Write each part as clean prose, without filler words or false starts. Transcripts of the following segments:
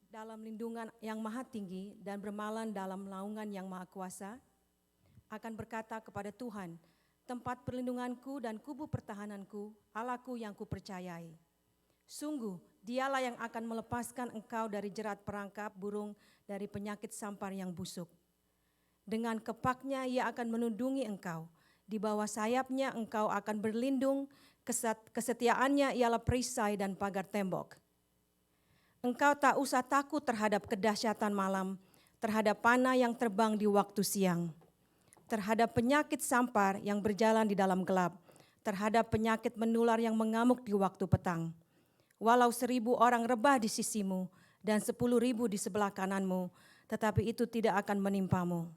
dalam lindungan yang maha tinggi dan bermalan dalam naungan yang maha kuasa, akan berkata kepada Tuhan, tempat perlindunganku dan kubu pertahananku, Allahku yang kupercayai. Sungguh, dialah yang akan melepaskan engkau dari jerat perangkap burung, dari penyakit sampar yang busuk. Dengan kepaknya ia akan menundungi engkau, di bawah sayapnya engkau akan berlindung, kesetiaannya ialah perisai dan pagar tembok. Engkau tak usah takut terhadap kedahsyatan malam, terhadap panah yang terbang di waktu siang, terhadap penyakit sampar yang berjalan di dalam gelap, terhadap penyakit menular yang mengamuk di waktu petang. Walau 1.000 orang rebah di sisimu dan 10.000 di sebelah kananmu, tetapi itu tidak akan menimpamu.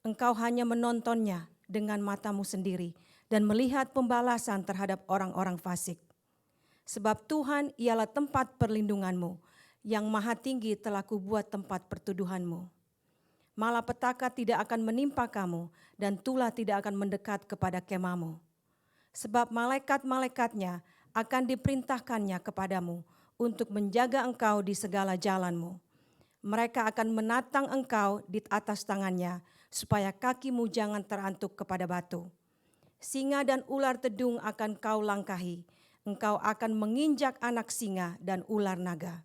Engkau hanya menontonnya dengan matamu sendiri dan melihat pembalasan terhadap orang-orang fasik. Sebab Tuhan ialah tempat perlindunganmu, yang maha tinggi telah kubuat tempat pertuduhanmu. Malapetaka tidak akan menimpa kamu, dan tulah tidak akan mendekat kepada kemahmu. Sebab malaikat-malaikatnya akan diperintahkannya kepadamu untuk menjaga engkau di segala jalanmu. Mereka akan menatang engkau di atas tangannya, supaya kakimu jangan terantuk kepada batu. Singa dan ular tedung akan kau langkahi, engkau akan menginjak anak singa dan ular naga.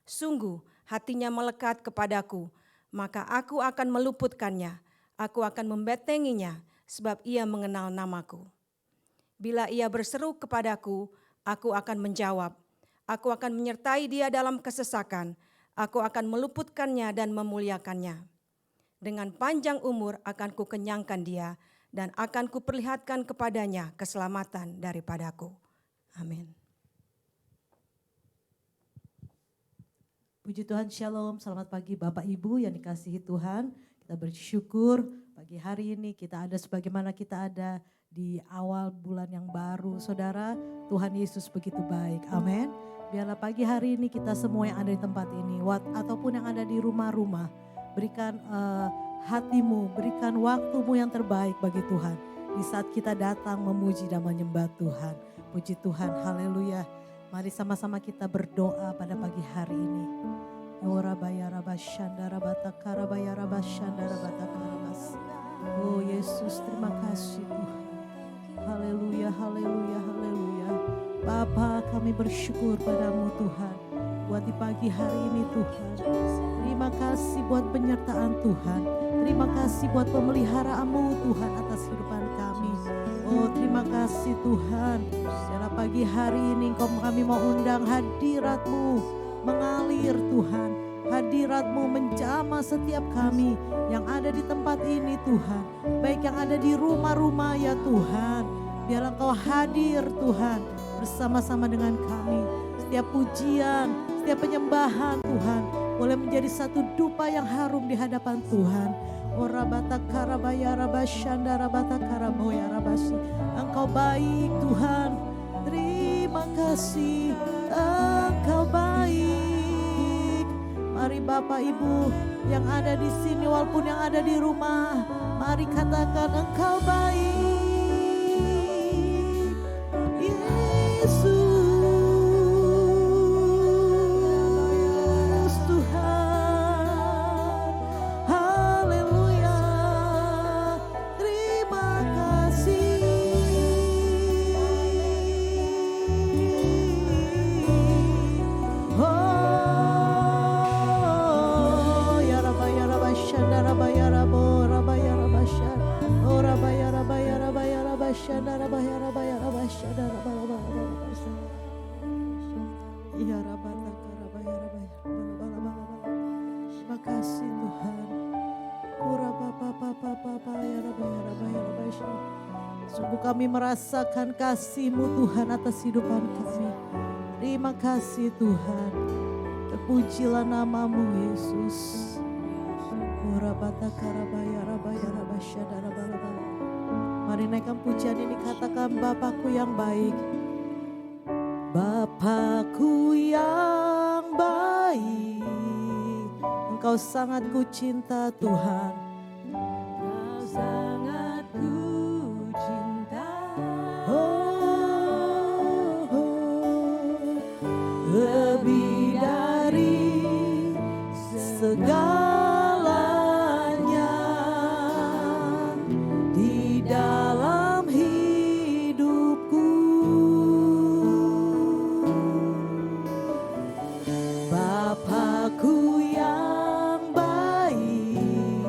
Sungguh hatinya melekat kepadaku, maka aku akan meluputkannya, aku akan membentenginya, sebab ia mengenal namaku. Bila ia berseru kepadaku, aku akan menjawab. Aku akan menyertai dia dalam kesesakan, aku akan meluputkannya dan memuliakannya. Dengan panjang umur akan kukenyangkan dia, dan akan kuperlihatkan kepadanya keselamatan daripadaku. Amin. Puji Tuhan, Shalom, selamat pagi Bapak Ibu yang dikasihi Tuhan. Kita bersyukur pagi hari ini kita ada sebagaimana kita ada di awal bulan yang baru. Saudara, Tuhan Yesus begitu baik, amin. Biarlah pagi hari ini kita semua yang ada di tempat ini, ataupun yang ada di rumah-rumah, berikan hatimu, berikan waktumu yang terbaik bagi Tuhan. Di saat kita datang memuji dan menyembah Tuhan. Puji Tuhan, haleluya. Mari sama-sama kita berdoa pada pagi hari ini. Oh Yesus, terima kasih Tuhan. Haleluya, haleluya, haleluya. Bapa, kami bersyukur padamu Tuhan. Buat di pagi hari ini Tuhan. Terima kasih buat penyertaan Tuhan. Terima kasih buat pemeliharaanmu Tuhan atas kehidupan kami. Oh terima kasih Tuhan. Dalam pagi hari ini kami mau undang hadirat-Mu mengalir Tuhan. Hadirat-Mu menjamah setiap kami yang ada di tempat ini Tuhan. Baik yang ada di rumah-rumah ya Tuhan. Biarlah Engkau hadir Tuhan bersama-sama dengan kami. Setiap pujian, setiap penyembahan Tuhan boleh menjadi satu dupa yang harum di hadapan Tuhan. Ora bata karabaya rabashanda rabata karaboya rabasi. Engkau baik Tuhan. Terima kasih Engkau baik. Mari Bapak Ibu yang ada di sini walaupun yang ada di rumah, mari katakan Engkau baik. Yesus. Terima kasih Tuhan. Sungguh kami merasakan kasih-Mu Tuhan atas hidupan kami. Terima kasih Tuhan. Terpujilah nama-Mu Yesus. Mari naikkan pujian ini, katakan Bapakku yang baik. Bapakku yang baik, Engkau sangat ku cinta Tuhan. Engkau sangat ku cinta. Lebih dari segalanya di dalam hidupku. Bapakku yang baik,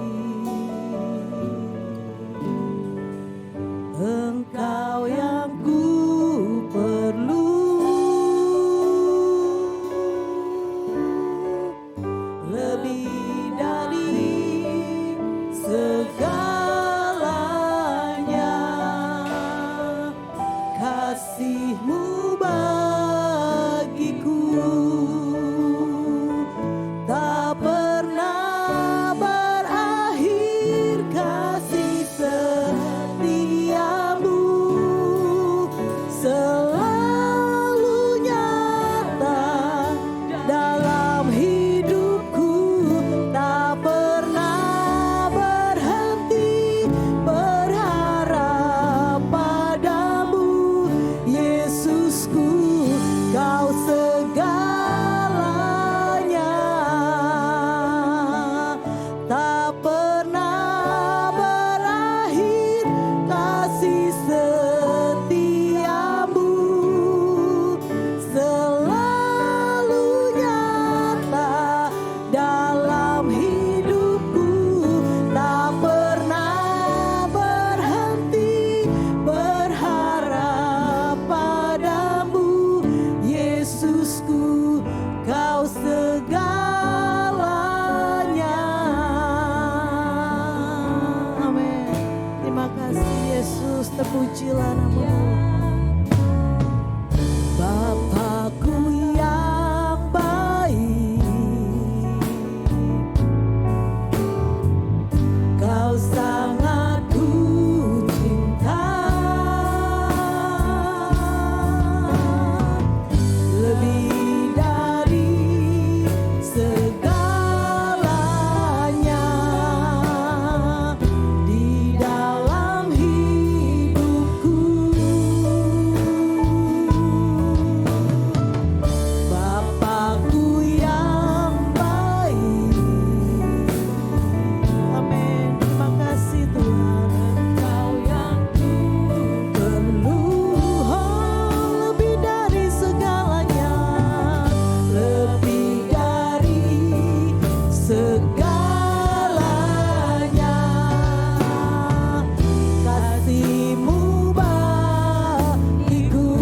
Engkau yang ku perlu, lebih dari segalanya. Kasih-Mu bagiku tak pernah berakhir, kasih setiamu selalu nyata dalam hidupku, tak pernah berhenti berharap padamu, Yesusku, Kau segalanya. Tak pernah berakhir kasih setiamu, selalu nyata dalam hidupku, tak pernah berhenti berharap padamu, Yesusku, Kau segalanya. Amin. Terima kasih Yesus, terpujilah nama-Mu. Bapakku yang baik, Kau sangat ku cinta, lebih dari segalanya di dalam hidupku. Bapakku yang baik, amin. Terima kasih Tuhan, Engkau yang ku perlu, lebih dari segalanya, lebih dari segalanya. Kasih-Mu bagiku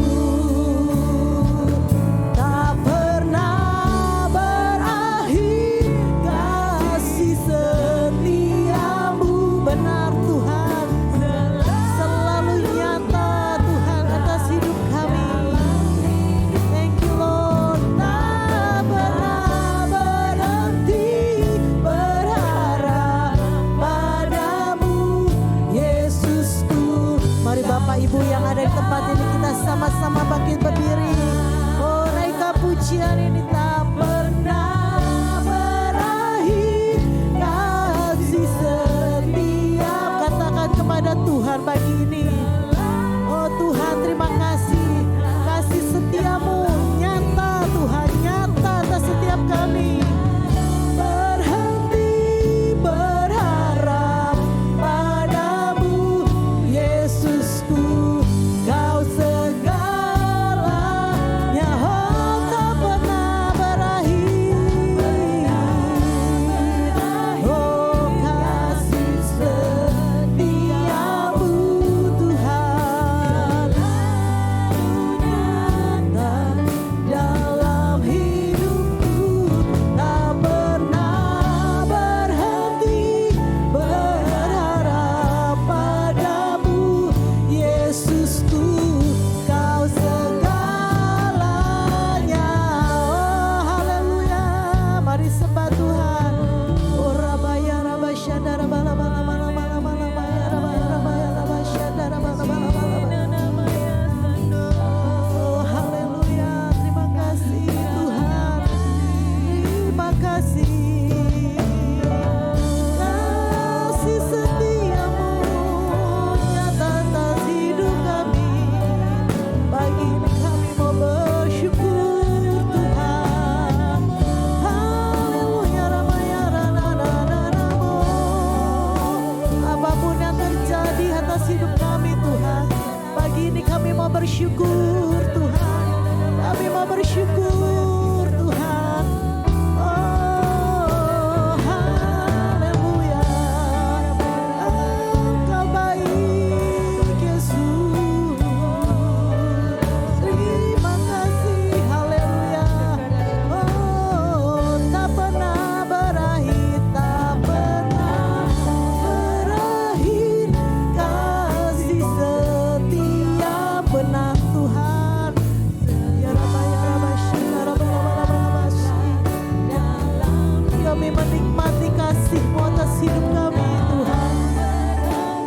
tak pernah berakhir, kasih setiamu benar Tuhan, selalu nyata Tuhan atas hidup kami. Thank you Lord, tak pernah berhenti berharap padamu, Yesusku. Mari Bapak Ibu yang ada di tempat ini, kita sama-sama bangkit berdiri. Oh, naikkan pujian ini, tak pernah berakhir kasih setia. Katakan kepada Tuhan pagi ini, oh Tuhan, terima kasih, kasih setiamu nyata Tuhan, nyata atas setiap kami. Berhenti berharap padamu, Yesusku, Kau segalanya. Oh, tak pernah ini kami mau bersyukur Tuhan. Kami mau bersyukur Tuhan. Oh, haleluya. Engkau baik Yesus. Terima kasih, haleluya. Oh, tak pernah berakhir, tak pernah berakhir kasih setia benar Tuhan. Ya Rabba, ya Rabba, ya Rabba, kami menikmati kasih-Mu atas hidup kami Tuhan.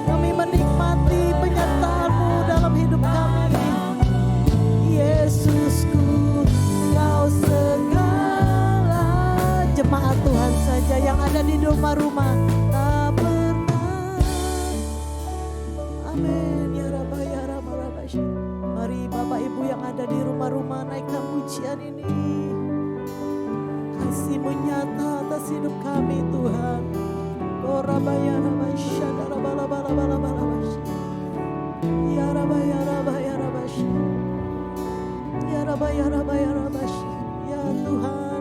Kami menikmati penyertaan-Mu dalam hidup kami. Yesusku, Kau segala. Jemaat Tuhan saja yang ada di rumah-rumah tak pernah. Amin. Ya Rabba, ya Rabba, Rabba. Mari Bapak Ibu yang ada di rumah-rumah naikkan pujian ini. Kasih-Mu nyata atas hidup kami Tuhan. Oh Rabba, ya Rabba, Shada, Rabba, Rabba, Rabba, Rabba, Rabba. Ya Rabba, ya Rabba, ya Rabba. Ya Rabba, ya Rabba, ya Rabba. Ya Tuhan,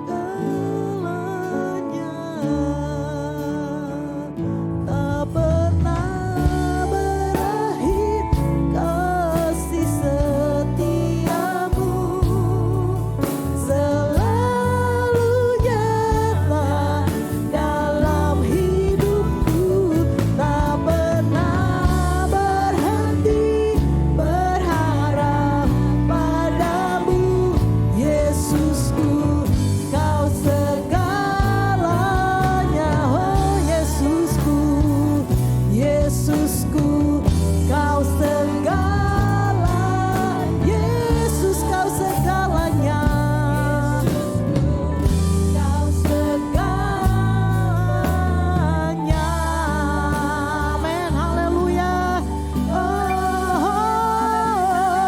segalanya tak pernah berakhir kasih setiamu, selalu nyata dalam hidupku, tak pernah berhenti berharap padamu. Yesusku, Kau segalanya. Oh Yesusku, Yesusku, Kau segala. Yesus, Kau segalanya. Kau segalanya. Amin, haleluya. Oh,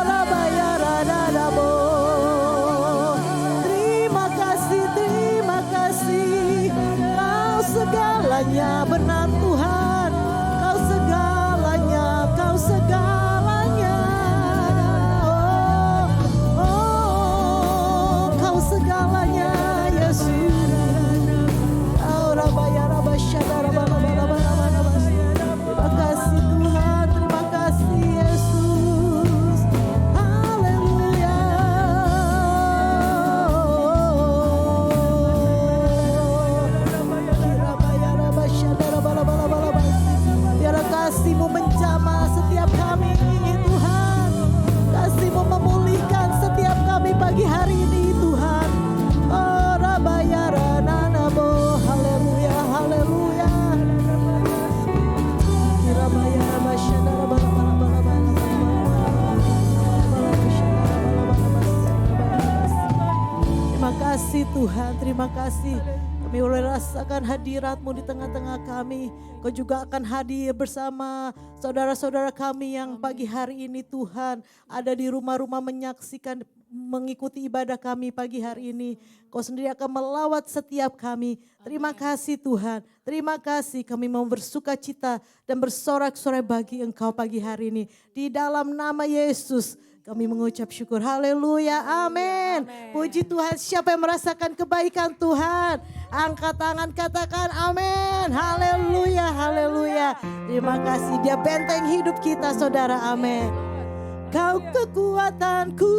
Rabaya Radadabo. Terima kasih, terima kasih. Kau segalanya benar Tuhan. Kau segalanya, Kau segalanya. Oh, oh, Kau segalanya Yesus. Oh, Rabaya Rabasyada, Rabalabalabalabalabalabal. Terima kasih Tuhan, terima kasih Yesus. Haleluya. Rabaya Rabasyada, Rabalabalabalabal. Biar kasih-Mu menjamah setiap kami Tuhan. Kasih-Mu memulihkan setiap kami pagi hari ini Tuhan. Oh Rabaya Rananabo. Haleluya, haleluya. Rabaya Rabasyada, terima kasih Tuhan, terima kasih. Kami boleh rasakan hadirat-Mu di tengah-tengah kami. Kau juga akan hadir bersama saudara-saudara kami yang pagi hari ini Tuhan ada di rumah-rumah menyaksikan, mengikuti ibadah kami pagi hari ini. Kau sendiri akan melawat setiap kami. Terima kasih Tuhan. Terima kasih, kami mau bersuka cita dan bersorak-sorai bagi Engkau pagi hari ini. Di dalam nama Yesus kami mengucap syukur. Haleluya, amin. Puji Tuhan, siapa yang merasakan kebaikan Tuhan? Angkat tangan, katakan amin. Haleluya, haleluya. Terima kasih, Dia benteng hidup kita saudara, amin. Kau kekuatanku,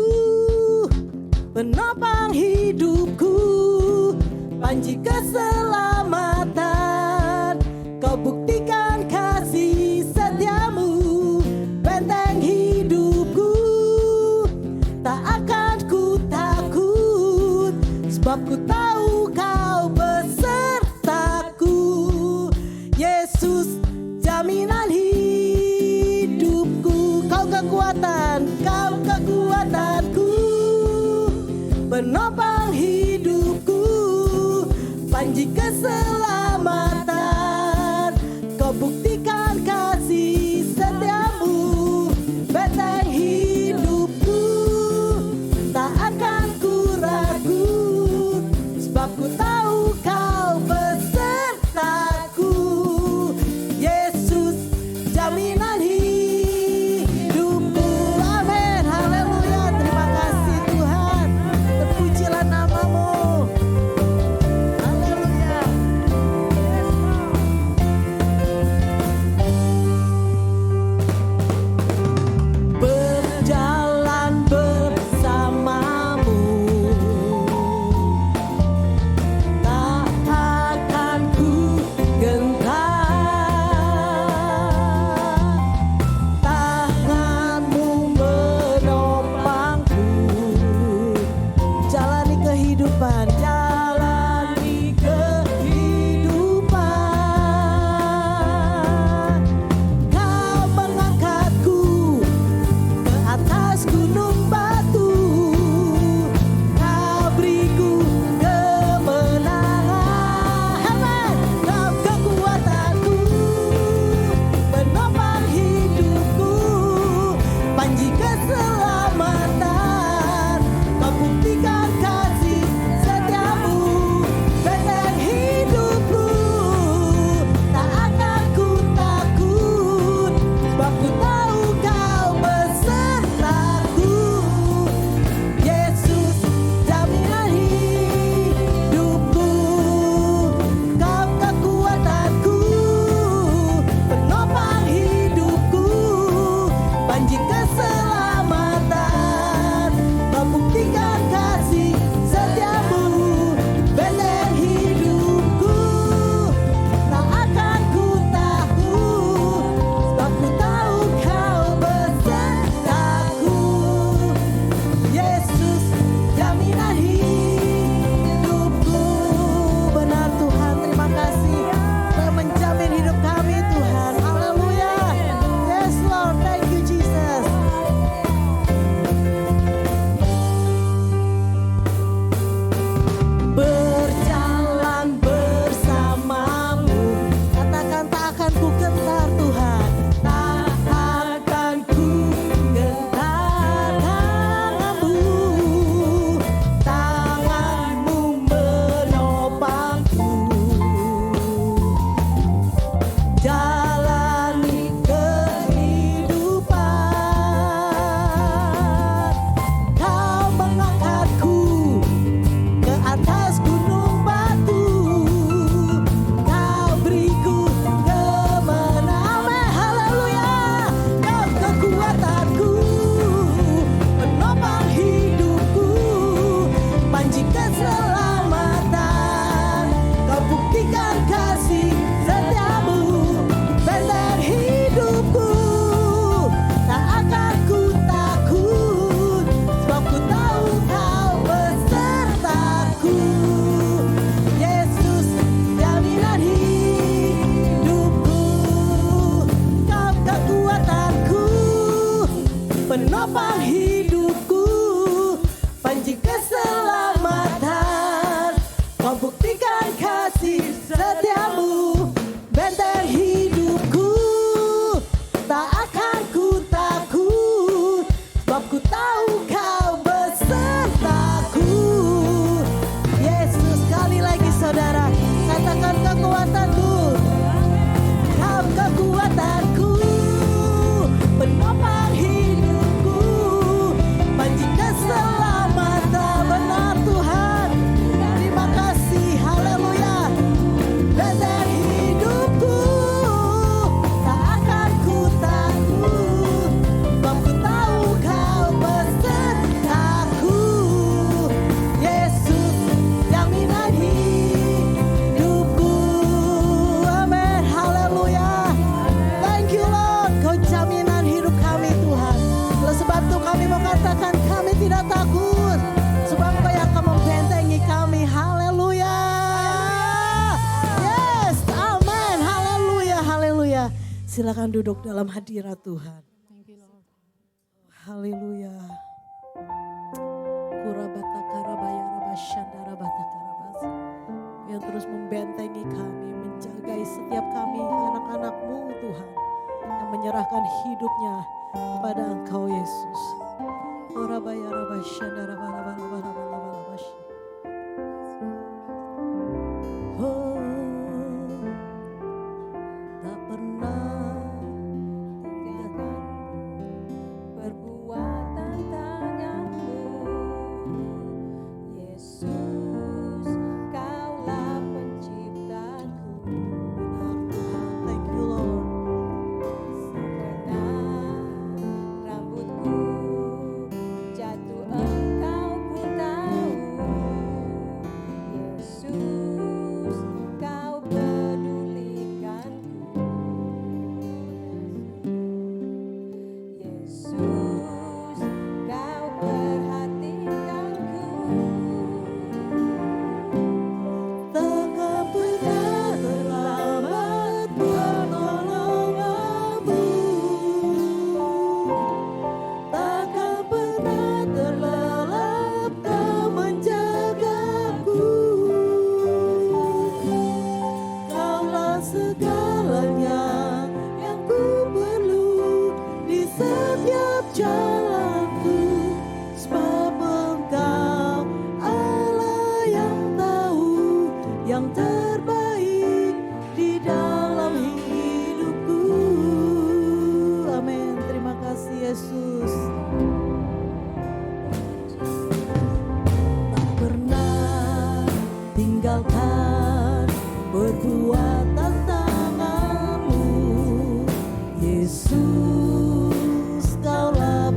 penopang hidupku, panji keselamatan. Kau buktikan kasih setiamu, benteng hidupku. Tak akan ku takut, sebab ku tahu Kau besertaku. Yesus, jaminan hidupku. Kau kekuatanku, penopang hidupku, panji keselamatan. Kau buktikan kasih setiamu, benteng hidupku. Tak akan ku ragu, sebab ku tahu Kau besertaku. Yesus, jaminan hidupku. penopang hidupku, panji keselamatan. Kau buktikan kasih setiamu, benteng hidupku. Tak akan ku takut, sebab ku tahu kau besertaku. Yesus, sekali lagi saudara, katakan kekuatanku. Kau kekuatanku, penopang hidupku, panji keselamatan. Benar Tuhan, terima kasih, haleluya. Benteng hidupku, tak akan ku takut, sebab ku tahu kau besertaku. Yesus, jaminan hidupku. Amin, haleluya. Thank you Lord, kau jaminan hidup kami Tuhan. Oleh sebab itu kami mau katakan kami tidak takut, sebab Kau yang akan membentengi kami. Haleluya. Yes, amin, haleluya, haleluya. Silakan duduk dalam hadirat Tuhan. Haleluya. Kurabata karabaya rabashandara bata karabas. Yang terus membentengi kami, menjagai setiap kami anak-anak-Mu Tuhan, yang menyerahkan hidupnya kepada Engkau Yesus. Kurabaya rabashandara balabalabalabalabash. Oh, tak pernah tinggalkan perbuatan tanganmu, Yesus, Kaulah penciptaku. benar Tuhan. Thank you Lord. Segenap rambutku jatuh Engkau pun tahu, Yesus, Kau pedulikanku. Yesus, Kau perhatikanku. Takkan pernah terlambat pertolonganmu, takkan pernah terlelap Kau menjagaku. Kaulah segalanya yang ku perlu di setiap jalanku, sebab Engkau Allah yang tahu yang terbaik di dalam hidupku. Amin. Terima kasih Yesus. Tak pernah tinggalkan perbuatan tanganmu, Yesus, Kaulah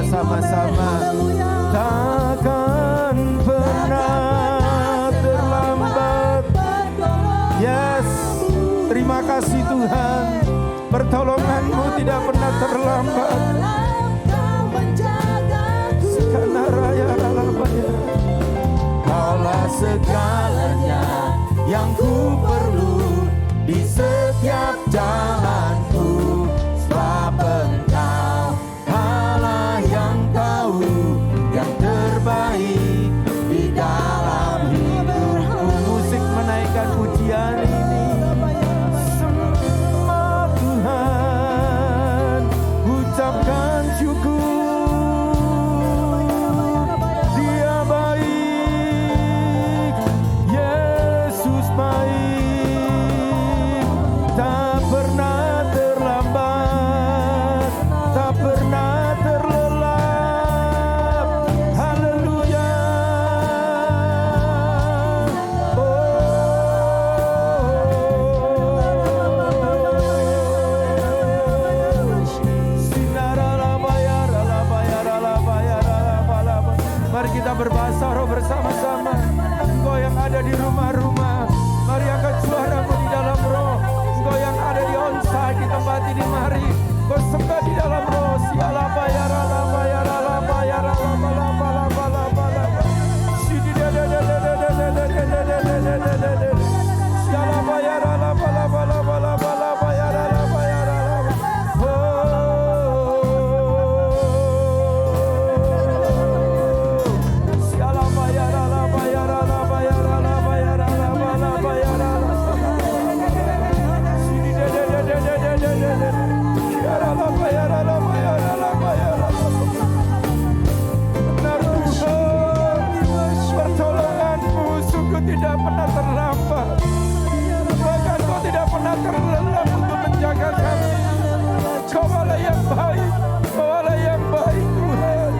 bersama-sama. Takkan pernah terlambat. Yes, terima kasih Tuhan. Pertolongan-Mu tidak pernah terlambat. Karena raya ralabaya. Kaulah segalanya yang ku perlu di setiap jalanku, sebab Engkau Allah yang tahu yang terbaik di dalam hidupku. Musik menaikkan pujian ini. Semua Tuhan ucapkan syukur. Dia baik, Yesus baik, tak pernah terlambat, tak pernah terlelap. Haleluya. Mari kita berbahasa roh bersama-sama. Engkau yang ada di rumah-rumah, mari angkat suaramu di dalam roh. Engkau yang ada di onsite di tempat ini, mari kau sembah di dalam roh. Siala bayar ala bayar ala bayar ala bala bala bala bala. Sidi dada dada dada dada dada dada dada. Siala bayar ala bala bala bala bala bayar ala bayar ala. Siala bayar ala bayar ala bayar ala bayar ala bala bayar ala. Sidi dada dada dada dada. Siala bayar ala bayar ala bayar ala. Benar Tuhan, pertolongan-Mu sungguh tidak pernah terlambat. Bahkan Kau tidak pernah terlelap untuk menjaga kami. Kau Allah yang baik, Kau Allah yang baik Tuhan.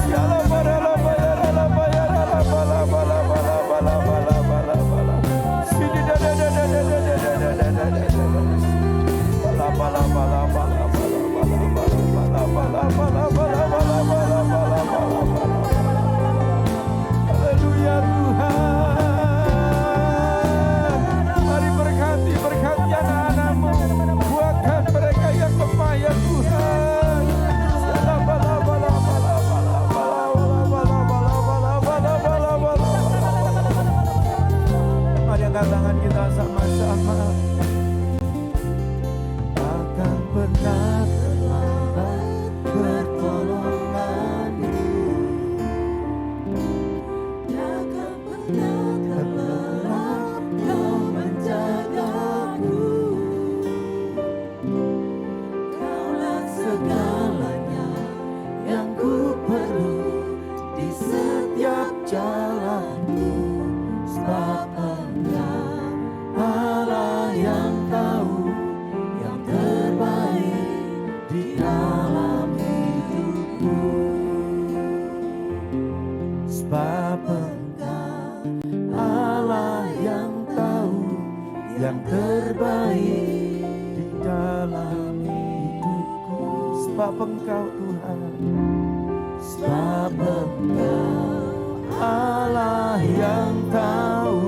Siala barala bayar ala bayar ala bala bala bala bala bala bala bala. Sidi dada dada dada dada dada dada. Bala bala bala bala bala bala bala bala bala bala bala bala bala bala bala. Haleluya Tuhan. Mari berkati anak-anak-Mu. Buatkan mereka yang lemah ya Tuhan. Bala bala bala bala bala bala bala bala bala bala bala bala. Mari angkat tangan kita sama-sama. Takkan pernah terlambat pertolongan-Mu. Takkan pernah terlelap Kau menjagaku. Kaulah segalanya yang ku perlu di setiap jalanku, sebab Engkau Allah yang tahu yang terbaik di dalam hidupku. Sebab Engkau Allah yang tahu yang terbaik di dalam hidupku. Sebab Engkau Tuhan, sebab Engkau Allah yang tahu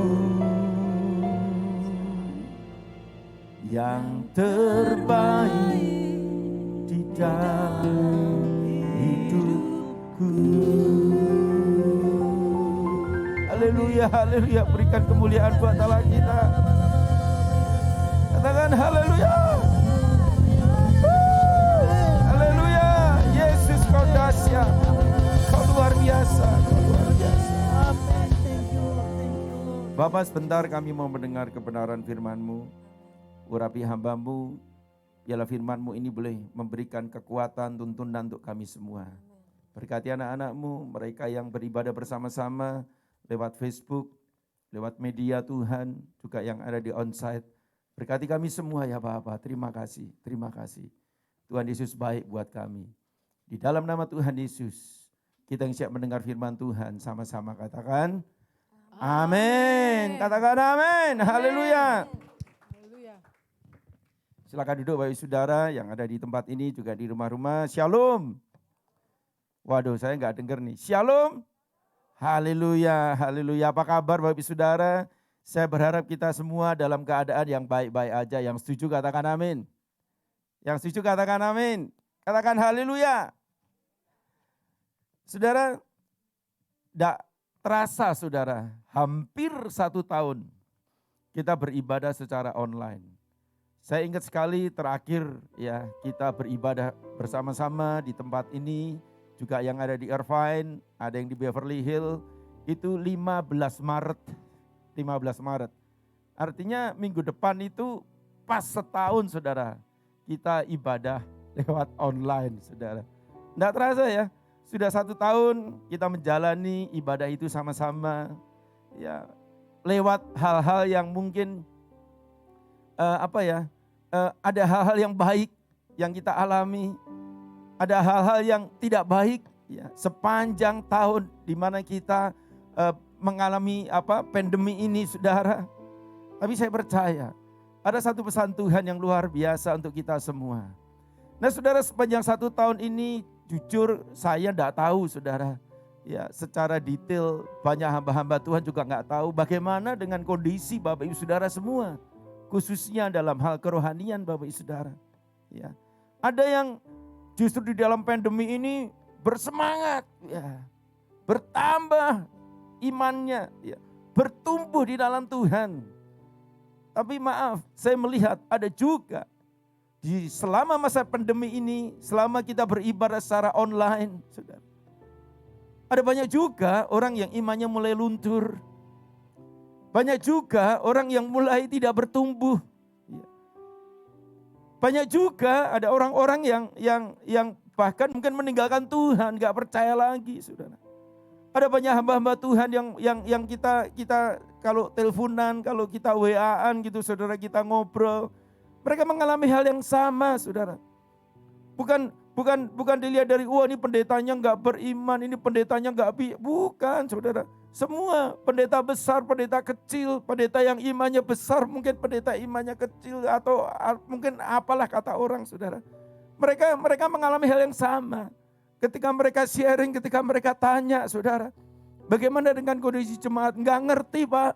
yang terbaik di dalam hidupku. Haleluya, haleluya. Berikan kemuliaan buat Allah kita. Katakan haleluya. Haleluya. Yesus Kau dahsyat. Kau luar biasa. Kau luar biasa. Bapak, sebentar kami mau mendengar kebenaran firman-Mu. Urapi hamba-Mu, biarlah firman-Mu ini boleh memberikan kekuatan, tuntunan untuk kami semua. Berkati anak-anak-Mu, mereka yang beribadah bersama-sama lewat Facebook, lewat media Tuhan, juga yang ada di onsite. Berkati kami semua ya Bapak, terima kasih, terima kasih. Tuhan Yesus baik buat kami. Di dalam nama Tuhan Yesus, kita yang siap mendengar firman Tuhan, sama-sama katakan, amin. Katakan amin, haleluya. Silakan duduk Bapak Saudara yang ada di tempat ini juga di rumah-rumah. Shalom. Waduh, saya nggak dengar nih. Shalom. Haleluya, haleluya. Apa kabar Bapak Ibu Saudara? Saya berharap kita semua dalam keadaan yang baik-baik aja. Yang setuju katakan amin. Yang setuju katakan amin. Katakan haleluya. Saudara, tidak terasa saudara, hampir 1 tahun kita beribadah secara online. Saya ingat sekali terakhir ya kita beribadah bersama-sama di tempat ini. Juga yang ada di Irvine, ada yang di Beverly Hills, itu 15 Maret. 15 Maret. Artinya minggu depan itu pas setahun saudara, kita ibadah lewat online saudara. Tidak terasa ya, sudah 1 tahun kita menjalani ibadah itu sama-sama. Ya, lewat hal-hal yang mungkin ada hal-hal yang baik yang kita alami. Ada hal-hal yang tidak baik ya, sepanjang tahun di mana kita mengalami pandemi ini saudara. Tapi saya percaya ada satu pesan Tuhan yang luar biasa untuk kita semua. Nah saudara, sepanjang 1 tahun ini jujur saya tidak tahu saudara. Ya secara detail banyak hamba-hamba Tuhan juga nggak tahu bagaimana dengan kondisi Bapak Ibu Saudara semua. Khususnya dalam hal kerohanian Bapak Ibu Saudara. Ya, ada yang justru di dalam pandemi ini bersemangat, ya, bertambah imannya, ya, bertumbuh di dalam Tuhan. Tapi maaf, saya melihat ada juga selama masa pandemi ini, selama kita beribadah secara online, saudara, ada banyak juga orang yang imannya mulai luntur. Banyak juga orang yang mulai tidak bertumbuh. Banyak juga ada orang-orang yang bahkan mungkin meninggalkan Tuhan, gak percaya lagi, saudara. Ada banyak hamba-hamba Tuhan yang kita kalau teleponan, kalau kita WA-an gitu, saudara, kita ngobrol, mereka mengalami hal yang sama, saudara. Bukan dilihat dari ini pendetanya gak beriman, ini pendetanya bukan, saudara. Semua pendeta besar, pendeta kecil, pendeta yang imannya besar, mungkin pendeta imannya kecil atau mungkin apalah kata orang saudara. Mereka mengalami hal yang sama. Ketika mereka sharing, ketika mereka tanya saudara, bagaimana dengan kondisi jemaat? Enggak ngerti Pak.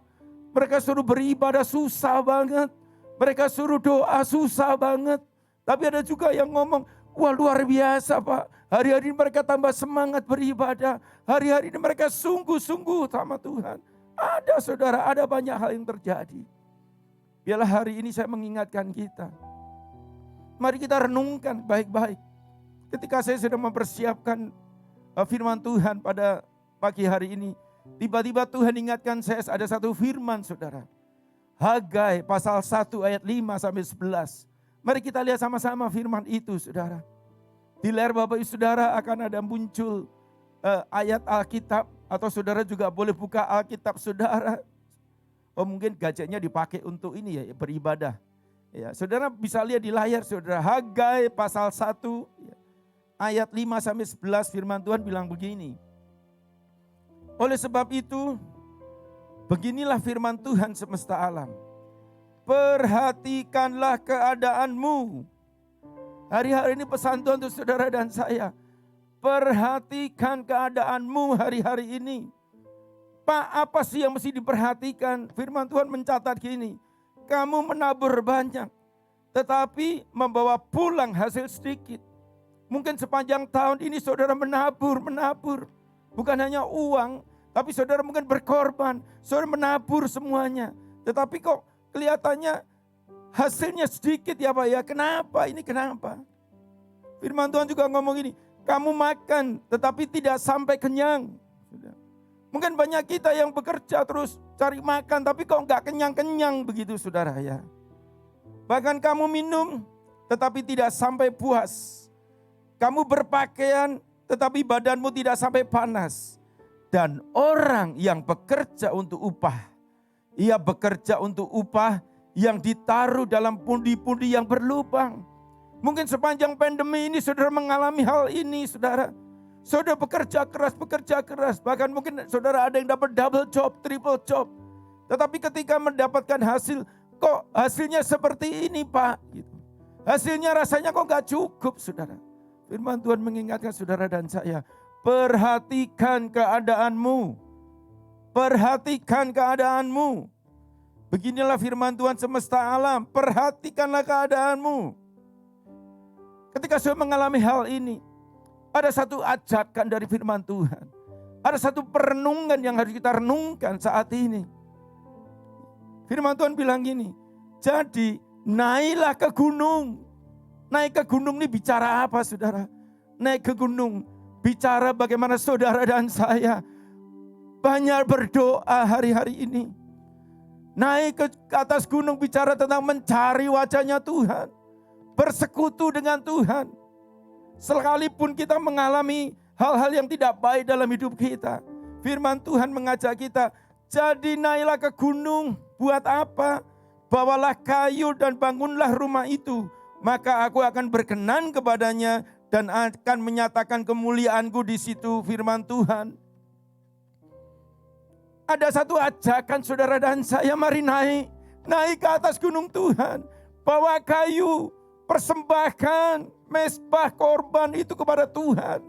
Mereka suruh beribadah susah banget. Mereka suruh doa susah banget. Tapi ada juga yang ngomong, wah luar biasa Pak. Hari-hari mereka tambah semangat beribadah. Hari-hari ini mereka sungguh-sungguh sama Tuhan. Ada saudara, ada banyak hal yang terjadi. Biarlah hari ini saya mengingatkan kita. Mari kita renungkan baik-baik. Ketika saya sedang mempersiapkan firman Tuhan pada pagi hari ini. Tiba-tiba Tuhan ingatkan saya ada satu firman saudara. Hagai pasal 1 ayat 5 sampai 11. Mari kita lihat sama-sama firman itu saudara. Di layar Bapak Ibu Saudara akan ada muncul ayat Alkitab, atau saudara juga boleh buka Alkitab saudara. Oh mungkin gadgetnya dipakai untuk ini ya, beribadah. Ya, saudara bisa lihat di layar saudara, Hagai pasal 1 ayat 5 sampai 11 firman Tuhan bilang begini. Oleh sebab itu, beginilah firman Tuhan semesta alam. Perhatikanlah keadaanmu. Hari-hari ini pesan Tuhan untuk saudara dan saya. Perhatikan keadaanmu hari-hari ini. Pak, apa sih yang mesti diperhatikan? Firman Tuhan mencatat gini. Kamu menabur banyak, tetapi membawa pulang hasil sedikit. Mungkin sepanjang tahun ini saudara menabur. Bukan hanya uang, tapi saudara mungkin berkorban. Saudara menabur semuanya. Tetapi kok kelihatannya hasilnya sedikit ya Pak ya. Kenapa? Ini kenapa? Firman Tuhan juga ngomong ini. Kamu makan tetapi tidak sampai kenyang. Mungkin banyak kita yang bekerja terus cari makan tapi kok enggak kenyang-kenyang begitu saudara ya. Bahkan kamu minum tetapi tidak sampai puas. Kamu berpakaian tetapi badanmu tidak sampai panas. Dan orang yang bekerja untuk upah, ia bekerja untuk upah yang ditaruh dalam pundi-pundi yang berlubang. Mungkin sepanjang pandemi ini saudara mengalami hal ini saudara. Saudara bekerja keras. Bahkan mungkin saudara ada yang dapat double job, triple job. Tetapi ketika mendapatkan hasil, kok hasilnya seperti ini Pak? Gitu. Hasilnya rasanya kok gak cukup saudara. Firman Tuhan mengingatkan saudara dan saya. perhatikan keadaanmu. Perhatikan keadaanmu. Beginilah firman Tuhan semesta alam, perhatikanlah keadaanmu. Ketika saudara mengalami hal ini, ada satu ajakan dari firman Tuhan. Ada satu perenungan yang harus kita renungkan saat ini. Firman Tuhan bilang gini, jadi naiklah ke gunung. Naik ke gunung ini bicara apa saudara? Naik ke gunung, bicara bagaimana saudara dan saya banyak berdoa hari-hari ini. Naik ke atas gunung bicara tentang mencari wajahnya Tuhan. Bersekutu dengan Tuhan. Sekalipun kita mengalami hal-hal yang tidak baik dalam hidup kita. Firman Tuhan mengajak kita, jadi naiklah ke gunung. Buat apa? Bawalah kayu dan bangunlah rumah itu. Maka aku akan berkenan kepadanya dan akan menyatakan kemuliaanku di situ, firman Tuhan. Ada satu ajakan saudara dan saya, mari naik. Naik ke atas gunung Tuhan. Bawa kayu, persembahkan mezbah korban itu kepada Tuhan.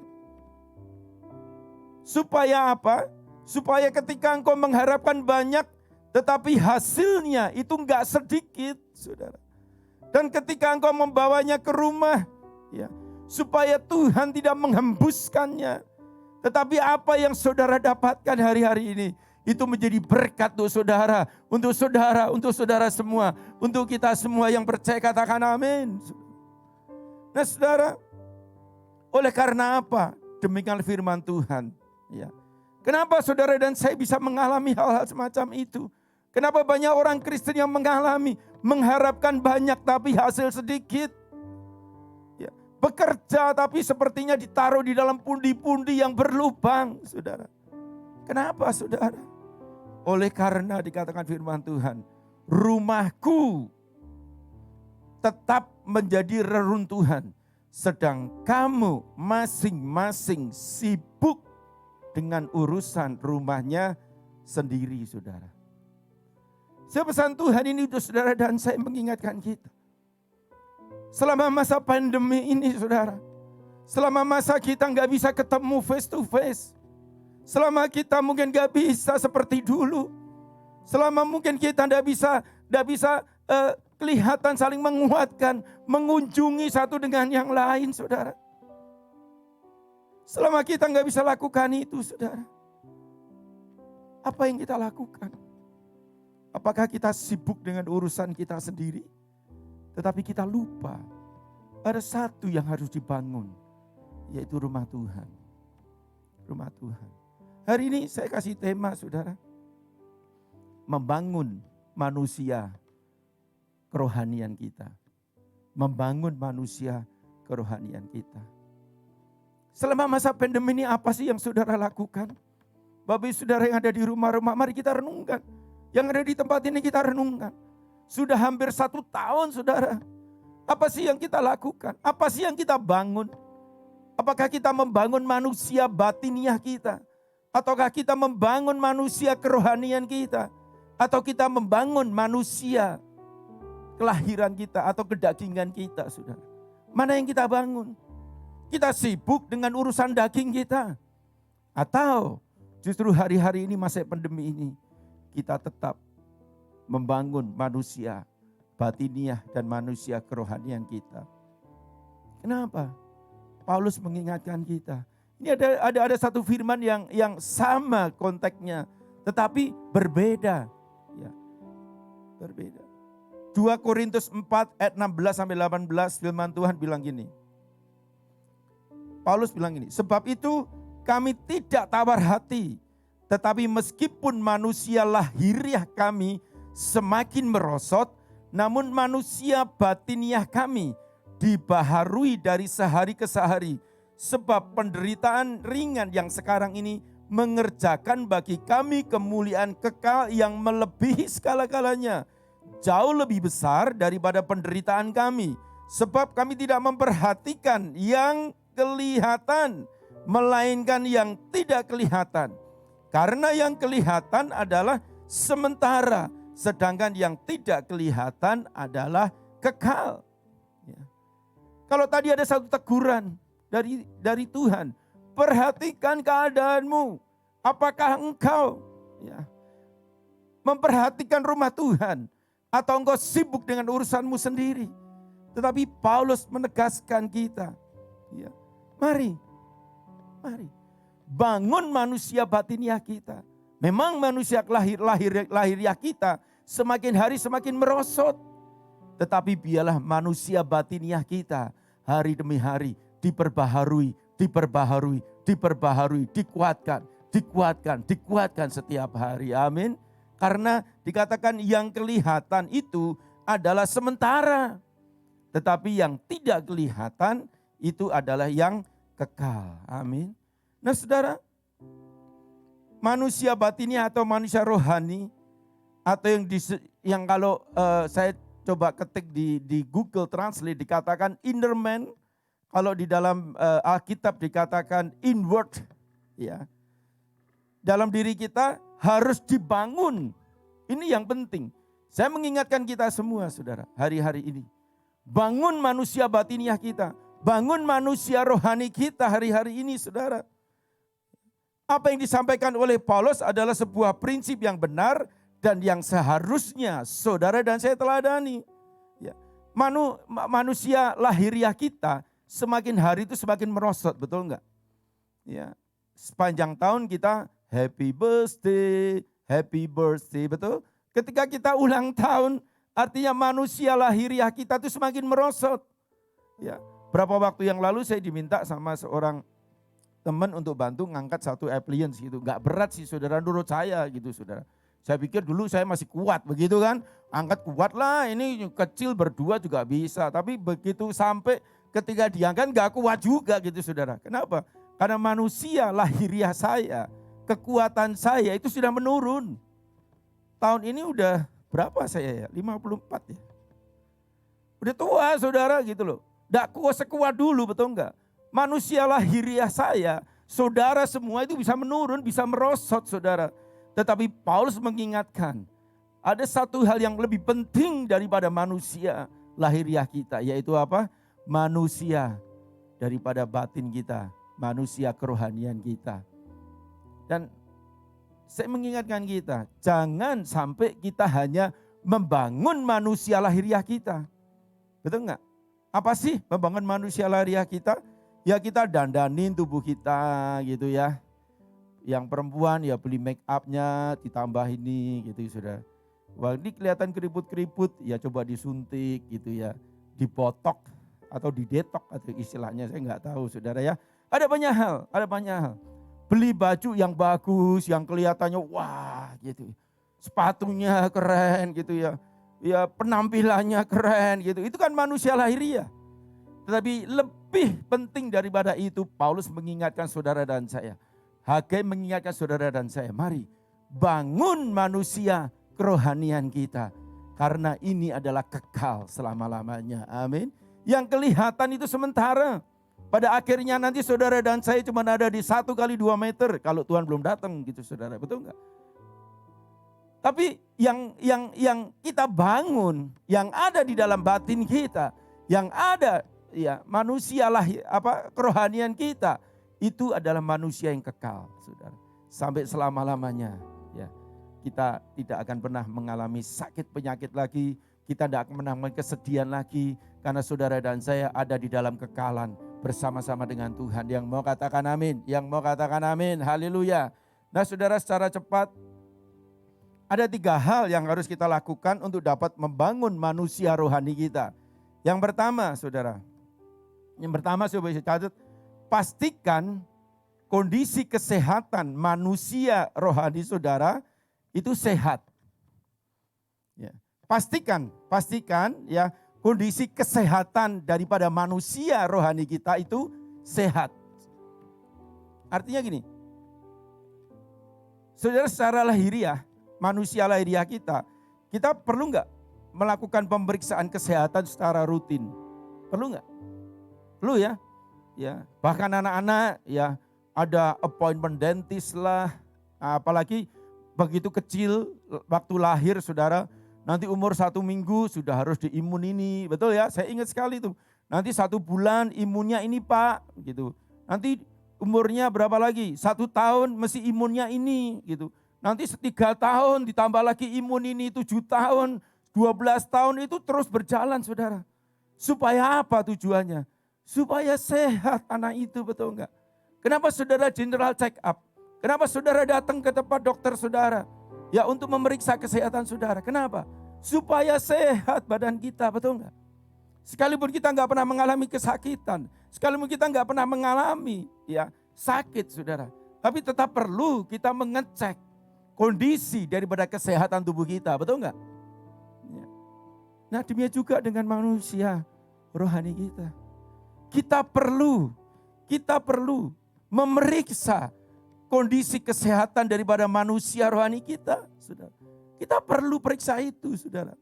Supaya apa? Supaya ketika engkau mengharapkan banyak, tetapi hasilnya itu enggak sedikit, saudara. Dan ketika engkau membawanya ke rumah, ya, supaya Tuhan tidak menghembuskannya. Tetapi apa yang saudara dapatkan hari-hari ini, itu menjadi berkat untuk saudara semua, untuk kita semua yang percaya, katakan amin. Nah saudara, oleh karena apa? Demikian firman Tuhan. Ya. Kenapa saudara dan saya bisa mengalami hal-hal semacam itu? Kenapa banyak orang Kristen yang mengalami, mengharapkan banyak tapi hasil sedikit? Ya. Bekerja tapi sepertinya ditaruh di dalam pundi-pundi yang berlubang, saudara. Kenapa saudara? Oleh karena dikatakan firman Tuhan, rumahku tetap menjadi reruntuhan, sedang kamu masing-masing sibuk dengan urusan rumahnya sendiri, saudara. Pesan Tuhan ini untuk saudara dan saya mengingatkan kita. Selama masa pandemi ini, saudara, selama masa kita nggak bisa ketemu face to face, selama kita mungkin gak bisa seperti dulu. Selama mungkin kita gak bisa kelihatan saling menguatkan, mengunjungi satu dengan yang lain, saudara. Selama kita gak bisa lakukan itu, saudara. Apa yang kita lakukan? Apakah kita sibuk dengan urusan kita sendiri? Tetapi kita lupa, ada satu yang harus dibangun, yaitu rumah Tuhan. Rumah Tuhan. Hari ini saya kasih tema, saudara. Membangun manusia kerohanian kita. Membangun manusia kerohanian kita. Selama masa pandemi ini apa sih yang saudara lakukan? Bapak saudara yang ada di rumah-rumah, mari kita renungkan. Yang ada di tempat ini kita renungkan. Sudah hampir 1 tahun, saudara. Apa sih yang kita lakukan? Apa sih yang kita bangun? Apakah kita membangun manusia batiniah kita? Ataukah kita membangun manusia kerohanian kita? Atau kita membangun manusia kelahiran kita atau kedagingan kita, saudara? Mana yang kita bangun? Kita sibuk dengan urusan daging kita? Atau justru hari-hari ini masa pandemi ini, kita tetap membangun manusia batiniah dan manusia kerohanian kita? Kenapa? Paulus mengingatkan kita. Ini ada satu firman yang sama konteksnya, tetapi berbeda. Ya, berbeda. 2 Korintus 4 ayat 16 sampai 18 firman Tuhan bilang gini. Paulus bilang gini, sebab itu kami tidak tawar hati, tetapi meskipun manusia lahiriah kami semakin merosot, namun manusia batiniah kami dibaharui dari sehari ke sehari. Sebab penderitaan ringan yang sekarang ini mengerjakan bagi kami kemuliaan kekal yang melebihi segala-galanya. Jauh lebih besar daripada penderitaan kami. Sebab kami tidak memperhatikan yang kelihatan, melainkan yang tidak kelihatan. Karena yang kelihatan adalah sementara, sedangkan yang tidak kelihatan adalah kekal. Ya. Kalau tadi ada satu teguran dari Tuhan, memperhatikan keadaanmu. Apakah engkau memperhatikan rumah Tuhan atau engkau sibuk dengan urusanmu sendiri? Tetapi Paulus menegaskan kita, mari bangun manusia batiniah kita. Memang manusia lahiriah kita semakin hari semakin merosot. Tetapi biarlah manusia batiniah kita hari demi hari diperbaharui, dikuatkan setiap hari. Amin. Karena dikatakan yang kelihatan itu adalah sementara. Tetapi yang tidak kelihatan itu adalah yang kekal. Amin. Nah saudara, manusia batiniah atau manusia rohani, atau yang kalau saya coba ketik di Google Translate dikatakan inner man, kalau di dalam Alkitab dikatakan inward, dalam diri kita harus dibangun. Ini yang penting. Saya mengingatkan kita semua saudara, hari-hari ini. Bangun manusia batiniah kita, bangun manusia rohani kita hari-hari ini saudara. Apa yang disampaikan oleh Paulus adalah sebuah prinsip yang benar dan yang seharusnya saudara dan saya teladani. Manusia lahiriah kita semakin hari itu semakin merosot, betul enggak? Sepanjang tahun kita happy birthday, betul? Ketika kita ulang tahun, artinya manusia lahiriah kita itu semakin merosot. Berapa waktu yang lalu saya diminta sama seorang teman untuk bantu ngangkat satu appliance gitu. Enggak berat sih saudara, menurut saya gitu saudara. Saya pikir dulu saya masih kuat begitu kan. Angkat kuat lah, ini kecil berdua juga bisa. Tapi begitu sampai ketika diangkat enggak kuat juga gitu saudara. Kenapa? Karena manusia lahiriah saya, kekuatan saya itu sudah menurun. Tahun ini udah berapa saya ya? 54 ya. Udah tua saudara gitu loh. Enggak sekuat dulu, betul enggak? Manusia lahiriah saya, saudara semua itu bisa menurun, bisa merosot saudara. Tetapi Paulus mengingatkan, ada satu hal yang lebih penting daripada manusia lahiriah kita, yaitu apa? Manusia daripada batin kita, manusia kerohanian kita. Dan saya mengingatkan kita, jangan sampai kita hanya membangun manusia lahiriah kita. Betul enggak? Apa sih membangun manusia lahiriah kita? Ya kita dandanin tubuh kita gitu ya. Yang perempuan ya beli make upnya ditambah ini gitu saudara. Wah ini kelihatan keriput-keriput ya coba disuntik gitu ya. Dibotok atau didetok atau istilahnya saya enggak tahu saudara ya. Ada banyak hal. Beli baju yang bagus, yang kelihatannya wah gitu. Sepatunya keren gitu ya. Ya penampilannya keren gitu. Itu kan manusia lahiriah. Tetapi lebih penting daripada itu, Paulus mengingatkan saudara dan saya. Hagai mengingatkan saudara dan saya, mari bangun manusia kerohanian kita. Karena ini adalah kekal selama-lamanya. Amin. Yang kelihatan itu sementara. Pada akhirnya nanti saudara dan saya cuma ada di 1 kali 2 meter. Kalau Tuhan belum datang gitu saudara, betul enggak? Tapi yang kita bangun, yang ada di dalam batin kita, yang ada ya manusialah kerohanian kita itu adalah manusia yang kekal saudara sampai selama-lamanya ya. Kita tidak akan pernah mengalami sakit penyakit lagi, kita tidak akan mengalami kesedihan lagi karena saudara dan saya ada di dalam kekalan bersama-sama dengan Tuhan. Yang mau katakan amin, haleluya. Nah saudara, secara cepat ada 3 hal yang harus kita lakukan untuk dapat membangun manusia rohani kita. Yang pertama saudara, saya bisa catat, pastikan kondisi kesehatan manusia rohani saudara itu sehat. Ya. Pastikan ya kondisi kesehatan daripada manusia rohani kita itu sehat. Artinya gini, saudara secara lahiriah, manusia lahiriah kita perlu enggak melakukan pemeriksaan kesehatan secara rutin? Perlu enggak? Perlu ya. Bahkan anak-anak ya ada appointment dentist lah. Apalagi begitu kecil waktu lahir saudara, nanti umur 1 minggu sudah harus diimun ini, betul ya? Saya ingat sekali tuh. Nanti 1 bulan imunnya ini Pak, gitu. Nanti umurnya berapa lagi? 1 tahun mesti imunnya ini gitu. Nanti 3 tahun ditambah lagi imun ini 7 tahun, 12 tahun itu terus berjalan saudara. Supaya apa tujuannya? Supaya sehat anak itu, betul enggak? Kenapa saudara general check up? Kenapa saudara datang ke tempat dokter saudara? Ya untuk memeriksa kesehatan saudara. Kenapa? Supaya sehat badan kita, betul enggak? Sekalipun kita enggak pernah mengalami kesakitan, sekalipun kita enggak pernah mengalami ya sakit saudara. Tapi tetap perlu kita mengecek kondisi daripada kesehatan tubuh kita, betul enggak? Ya. Nah demikian juga dengan manusia rohani kita. Kita perlu memeriksa kondisi kesehatan daripada manusia rohani kita, saudara. Kita perlu periksa itu, saudara.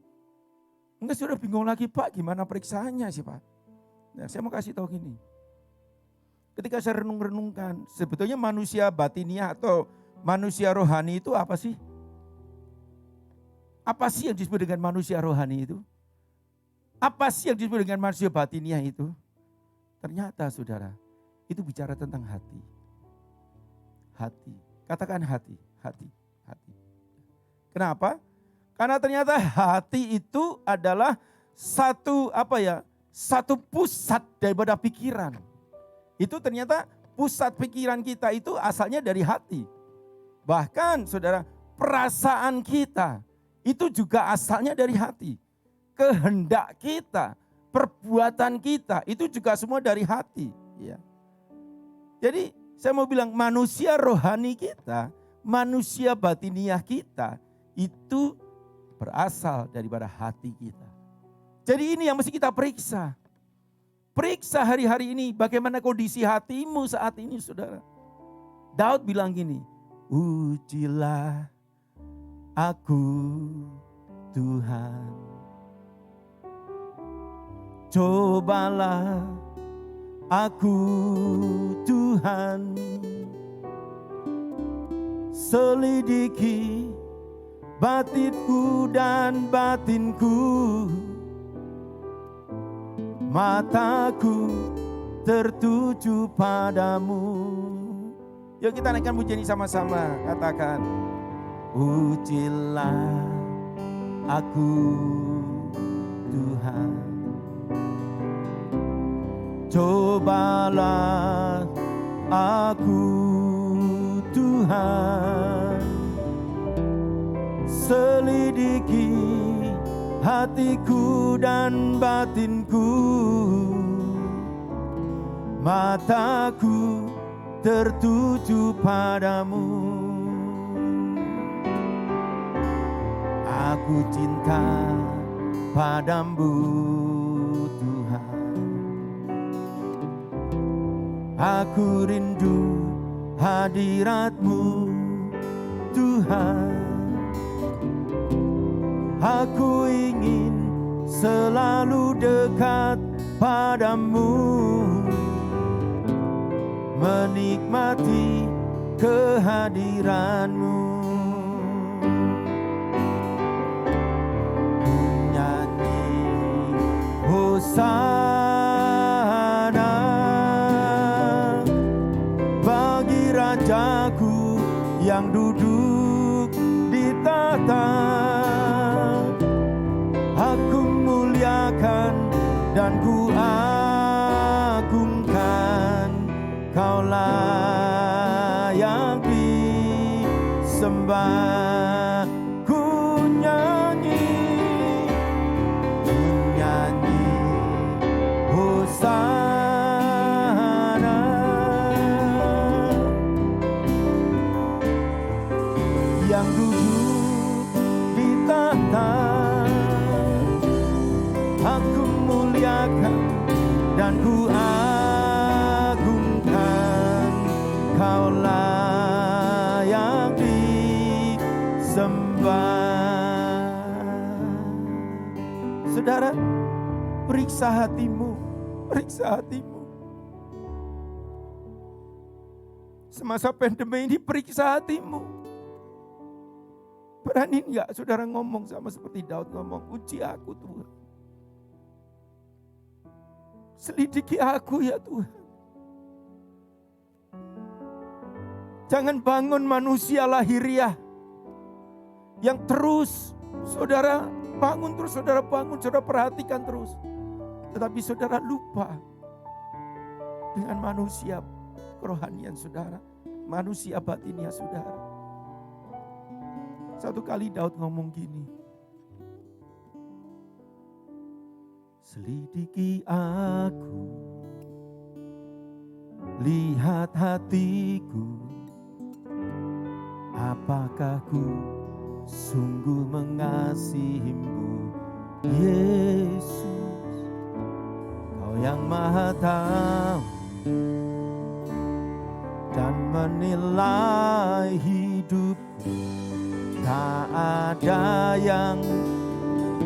Enggak saudara bingung lagi, Pak, gimana periksaannya sih, Pak? Nah, saya mau kasih tahu gini. Ketika saya renung-renungkan, sebetulnya manusia batiniah atau manusia rohani itu apa sih? Apa sih yang disebut dengan manusia rohani itu? Apa sih yang disebut dengan manusia batiniah itu? Ternyata saudara, itu bicara tentang hati. Hati. Katakan hati. Kenapa? Karena ternyata hati itu adalah satu pusat daripada pikiran. Itu ternyata pusat pikiran kita itu asalnya dari hati. Bahkan saudara, perasaan kita itu juga asalnya dari hati. Kehendak kita, perbuatan kita itu juga semua dari hati. Ya. Jadi saya mau bilang manusia rohani kita, manusia batiniah kita itu berasal daripada hati kita. Jadi ini yang mesti kita periksa. Periksa hari-hari ini bagaimana kondisi hatimu saat ini saudara. Daud bilang gini, ujilah aku Tuhan. Cobalah aku Tuhan, selidiki batinku dan batinku, mataku tertuju padamu. Yuk kita naikkan pujian ini sama-sama, katakan, ujilah aku Tuhan. Cobalah aku Tuhan, selidiki hatiku dan batinku, mataku tertuju padamu. Aku cinta padamu Tuhan. Aku rindu hadirat-Mu Tuhan. Aku ingin selalu dekat padamu, menikmati kehadiran-Mu. Ku nyanyi Hosana bagi Rajaku yang duduk di tahta. Aku muliakan dan ku agungkan, Kau layak disembah. Ku nyanyi Hosana yang duduk di tahta. Aku muliakan dan ku agungkan, Kau layak disembah. Saudara, periksa hatimu, periksa hatimu. Semasa pandemi ini periksa hatimu. Berani enggak saudara ngomong sama seperti Daud ngomong, uji aku Tuhan. Selidiki aku ya Tuhan. Jangan bangun manusia lahiriah yang terus saudara bangun terus, saudara bangun, saudara perhatikan terus. Tetapi saudara lupa dengan manusia kerohanian saudara, manusia batinnya saudara. Satu kali Daud ngomong gini, selidiki aku, lihat hatiku, apakah ku sungguh mengasihimu, Yesus. Kau yang maha tahu dan menilai hidupku, tak ada yang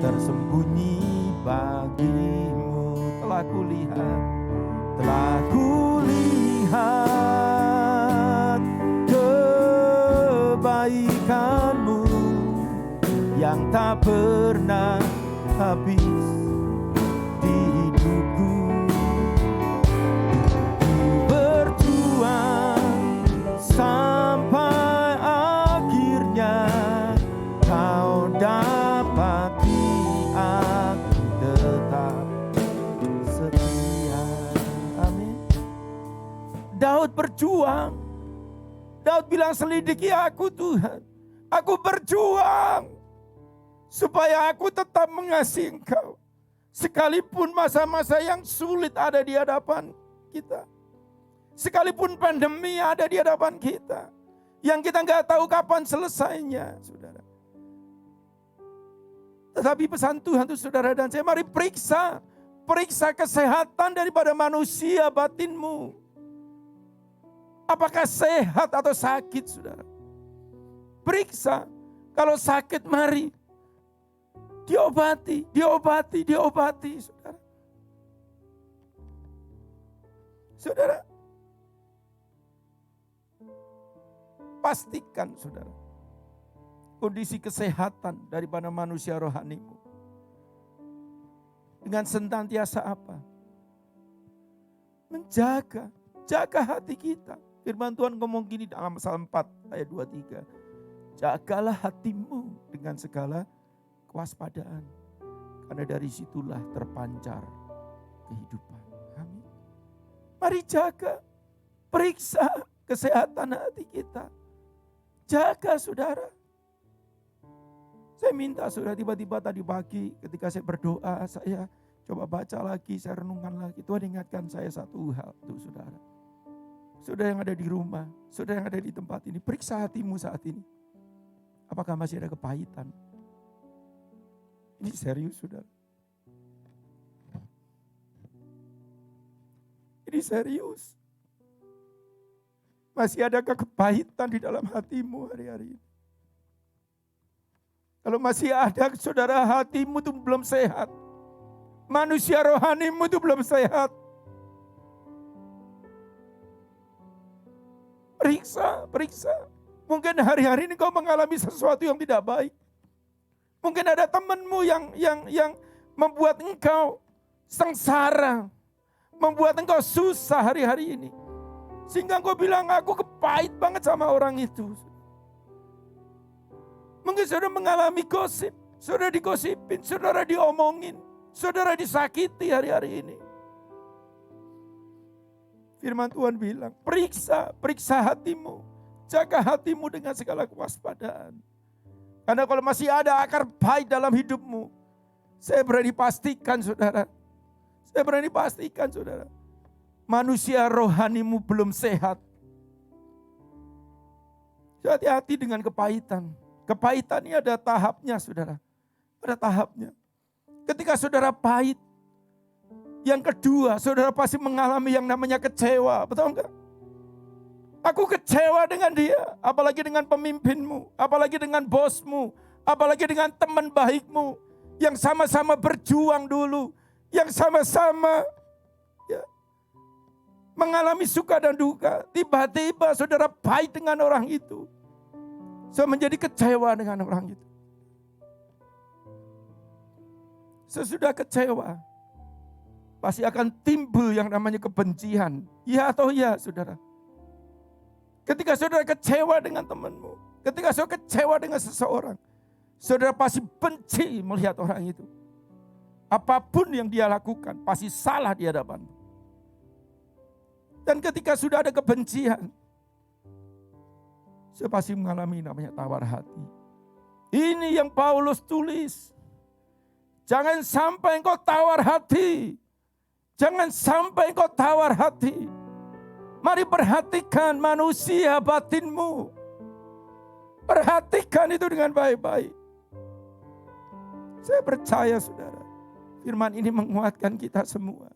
tersembunyi bagimu. Telah kulihat kebaikanmu yang tak pernah habis di hidupku. Berjuang sampai akhirnya kau dapati aku tetap setia. Amin. Daud berjuang. Daud bilang, selidiki aku Tuhan. Aku berjuang supaya aku tetap mengasihi Engkau. Sekalipun masa-masa yang sulit ada di hadapan kita. Sekalipun pandemi ada di hadapan kita. Yang kita nggak tahu kapan selesainya, saudara. Tetapi pesan Tuhan itu saudara dan saya, mari periksa. Periksa kesehatan daripada manusia batinmu. Apakah sehat atau sakit, saudara? Periksa. Kalau sakit, mari diobati, saudara. Saudara, pastikan, saudara, kondisi kesehatan daripada manusia rohanimu. Dengan senantiasa apa? Jaga hati kita. Firman Tuhan ngomong gini dalam Amsal 4 ayat 23. Jagalah hatimu dengan segala kewaspadaan. Karena dari situlah terpancar kehidupan. Amin. Mari jaga, periksa kesehatan hati kita. Jaga saudara. Saya minta saudara, tiba-tiba tadi pagi ketika saya berdoa, saya coba baca lagi, saya renungkan lagi. Tuhan ingatkan saya satu hal tuh saudara. Saudara yang ada di rumah, saudara yang ada di tempat ini, periksa hatimu saat ini. Apakah masih ada kepahitan? Ini serius saudara. Ini serius. Masih adakah kepahitan di dalam hatimu hari-hari ini? Kalau masih ada saudara, hatimu itu belum sehat. Manusia rohanimu itu belum sehat. Periksa. Mungkin hari-hari ini kau mengalami sesuatu yang tidak baik. Mungkin ada temanmu yang membuat engkau sengsara. Membuat engkau susah hari-hari ini. Sehingga engkau bilang, aku kepait banget sama orang itu. Mungkin saudara mengalami gosip. Saudara digosipin, saudara diomongin. Saudara disakiti hari-hari ini. Firman Tuhan bilang, periksa hatimu. Jaga hatimu dengan segala kewaspadaan. Karena kalau masih ada akar pahit dalam hidupmu, saya berani pastikan saudara. Manusia rohanimu belum sehat. Hati-hati dengan kepahitan. Kepahitan ini ada tahapnya saudara. Ada tahapnya. Ketika saudara pahit, yang kedua, saudara pasti mengalami yang namanya kecewa, betul enggak? Aku kecewa dengan dia, apalagi dengan pemimpinmu, apalagi dengan bosmu, apalagi dengan teman baikmu, yang sama-sama berjuang dulu, yang sama-sama mengalami suka dan duka. Tiba-tiba saudara pahit dengan orang itu, saya menjadi kecewa dengan orang itu. Sesudah kecewa, pasti akan timbul yang namanya kebencian. Ya atau ya saudara? Ketika saudara kecewa dengan temanmu, ketika saudara kecewa dengan seseorang, saudara pasti benci melihat orang itu. Apapun yang dia lakukan pasti salah di hadapanmu. Dan ketika sudah ada kebencian, saya pasti mengalami namanya tawar hati. Ini yang Paulus tulis. Jangan sampai engkau tawar hati. Jangan sampai engkau tawar hati. Mari perhatikan manusia batinmu. Perhatikan itu dengan baik-baik. Saya percaya saudara, firman ini menguatkan kita semua.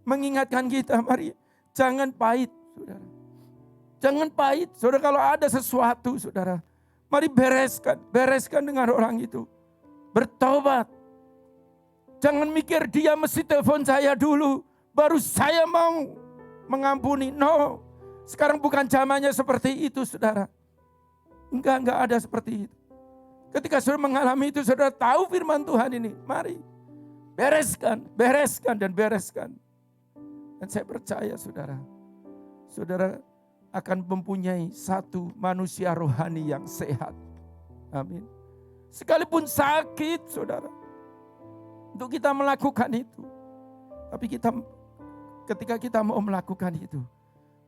Mengingatkan kita, mari jangan pahit saudara. Jangan pahit. Saudara, kalau ada sesuatu saudara, mari bereskan dengan orang itu. Bertobat. Jangan mikir dia mesti telepon saya dulu, baru saya mau mengampuni. No, sekarang bukan zamannya seperti itu saudara. Enggak ada seperti itu. Ketika saudara mengalami itu, saudara tahu firman Tuhan ini, mari bereskan. Dan saya percaya saudara akan mempunyai satu manusia rohani yang sehat. Amin. Sekalipun sakit saudara, untuk kita melakukan itu. Tapi ketika kita mau melakukan itu,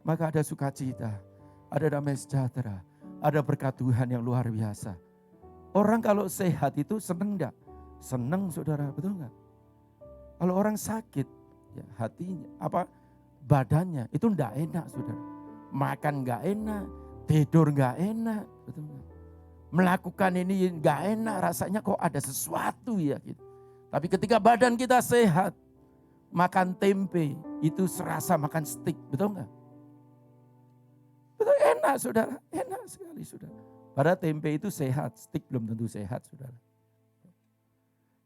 maka ada sukacita, ada damai sejahtera, ada berkat Tuhan yang luar biasa. Orang kalau sehat itu senang enggak? Senang saudara, betul enggak? Kalau orang sakit, ya hatinya, badannya itu enggak enak saudara. Makan enggak enak, tidur enggak enak, betul enggak? Melakukan ini enggak enak, rasanya kok ada sesuatu ya gitu. Tapi ketika badan kita sehat, makan tempe itu serasa makan steak, betul enggak? Betul, enak saudara, enak sekali saudara. Padahal tempe itu sehat, steak belum tentu sehat saudara.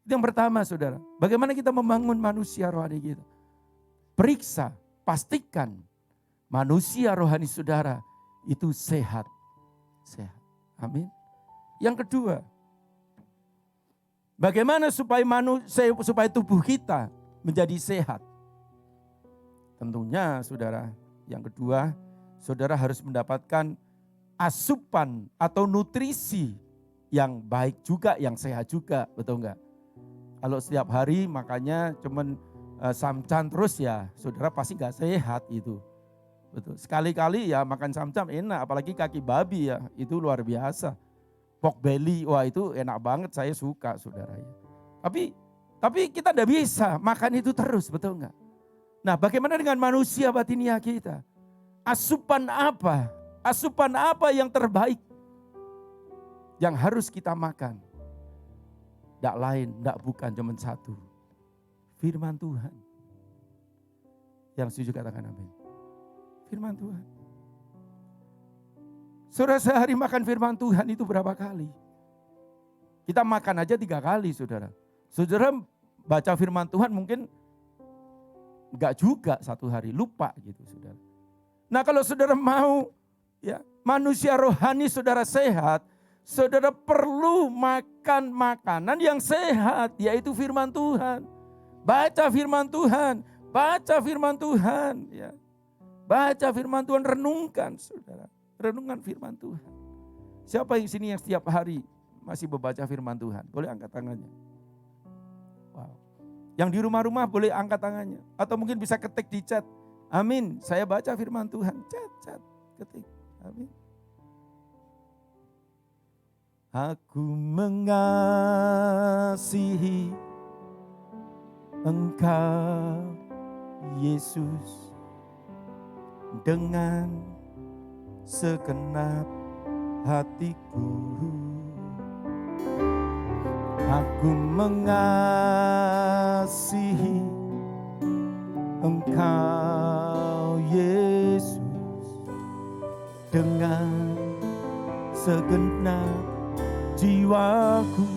Itu yang pertama saudara, bagaimana kita membangun manusia rohani kita. Periksa, pastikan manusia rohani saudara itu sehat. Sehat, amin. Yang kedua, bagaimana supaya tubuh kita menjadi sehat? Tentunya saudara, yang kedua, saudara harus mendapatkan asupan atau nutrisi yang baik juga, yang sehat juga, betul enggak? Kalau setiap hari makannya cuman samcan terus ya, saudara pasti enggak sehat itu. Betul. Sekali-kali ya makan samcam enak, apalagi kaki babi ya, itu luar biasa. Pork belly, wah itu enak banget, saya suka saudara ya. Tapi kita tidak bisa makan itu terus, betul enggak? Nah, bagaimana dengan manusia batinia kita? Asupan apa? Asupan apa yang terbaik yang harus kita makan? Tidak lain, tidak bukan, cuma satu. Firman Tuhan. Yang setuju katakan amin. Firman Tuhan. Saudara, sehari makan firman Tuhan itu berapa kali? Kita makan aja 3 kali saudara. Saudara baca firman Tuhan mungkin enggak juga 1 hari, lupa gitu saudara. Nah kalau saudara mau ya manusia rohani saudara sehat, saudara perlu makan makanan yang sehat, yaitu firman Tuhan. Baca firman Tuhan, baca firman Tuhan ya. Baca firman Tuhan, renungkan saudara. Renungan firman Tuhan. Siapa yang sini yang setiap hari masih membaca firman Tuhan? Boleh angkat tangannya. Wow. Yang di rumah-rumah boleh angkat tangannya. Atau mungkin bisa ketik di chat. Amin, saya baca firman Tuhan. Chat, ketik. Amin. Aku mengasihi Engkau, Yesus, dengan segenap hatiku. Aku mengasihi Engkau, Yesus, dengan segenap jiwaku.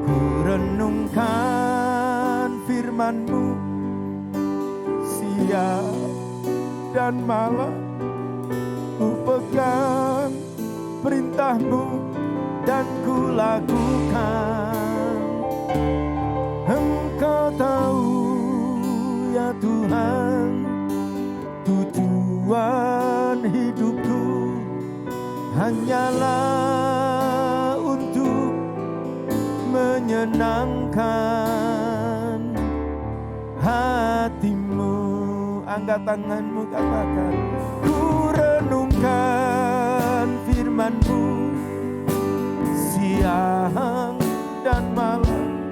Ku renungkan firman-Mu siang dan malam, ku pegang perintah-Mu dan ku lakukan. Engkau tahu ya Tuhan tujuan Tujuan hidupku hanyalah untuk menyenangkan hatimu. Angkat tanganmu, katakan, ku renungkan firman-Mu siang dan malam.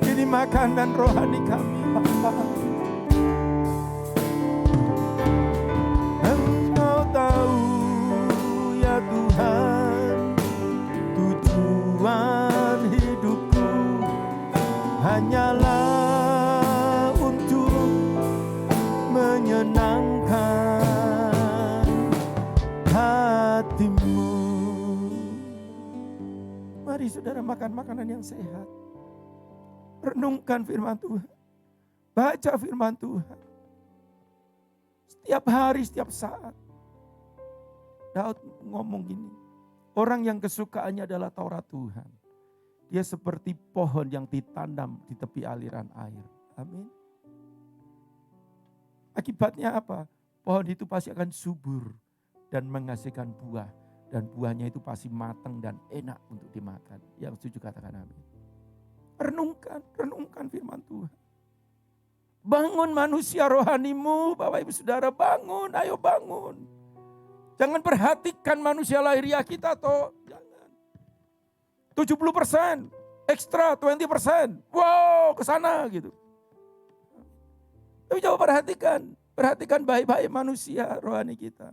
Ini makanan rohani kami, Bapa. Engkau tahu ya Tuhan, tujuan hidupku hanyalah untuk menyenangkan hatimu. Mari saudara makan makanan yang sehat. Renungkan firman Tuhan. Baca firman Tuhan. Setiap hari, setiap saat. Daud ngomong gini, orang yang kesukaannya adalah Taurat Tuhan, dia seperti pohon yang ditanam di tepi aliran air. Amin. Akibatnya apa? Pohon itu pasti akan subur dan menghasilkan buah. Dan buahnya itu pasti matang dan enak untuk dimakan. Yang setuju katakan amin. Renungkan firman Tuhan. Bangun manusia rohanimu, Bapak Ibu Saudara, bangun, ayo bangun. Jangan perhatikan manusia lahiriah kita toh, jangan. 70%, ekstra 20%, wow ke sana gitu. Tapi coba perhatikan baik-baik manusia rohani kita.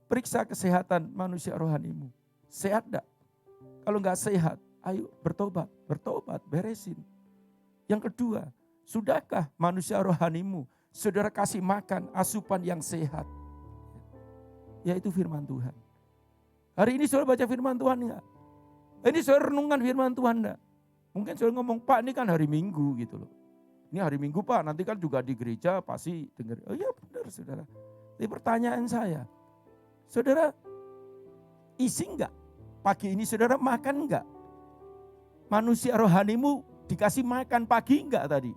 Periksa kesehatan manusia rohanimu. Sehat enggak? Kalau enggak sehat, ayo bertobat, beresin. Yang kedua, sudahkah manusia rohanimu saudara kasih makan asupan yang sehat? Yaitu firman Tuhan. Hari ini saudara baca firman Tuhan enggak? Ini saudara renungkan firman Tuhan enggak? Mungkin saudara ngomong, Pak ini kan hari Minggu gitu loh. Ini hari Minggu Pak, nanti kan juga di gereja pasti dengar. Oh iya benar saudara. Tapi pertanyaan saya, saudara isi enggak? Pagi ini saudara makan enggak? Manusia rohanimu dikasih makan pagi enggak tadi?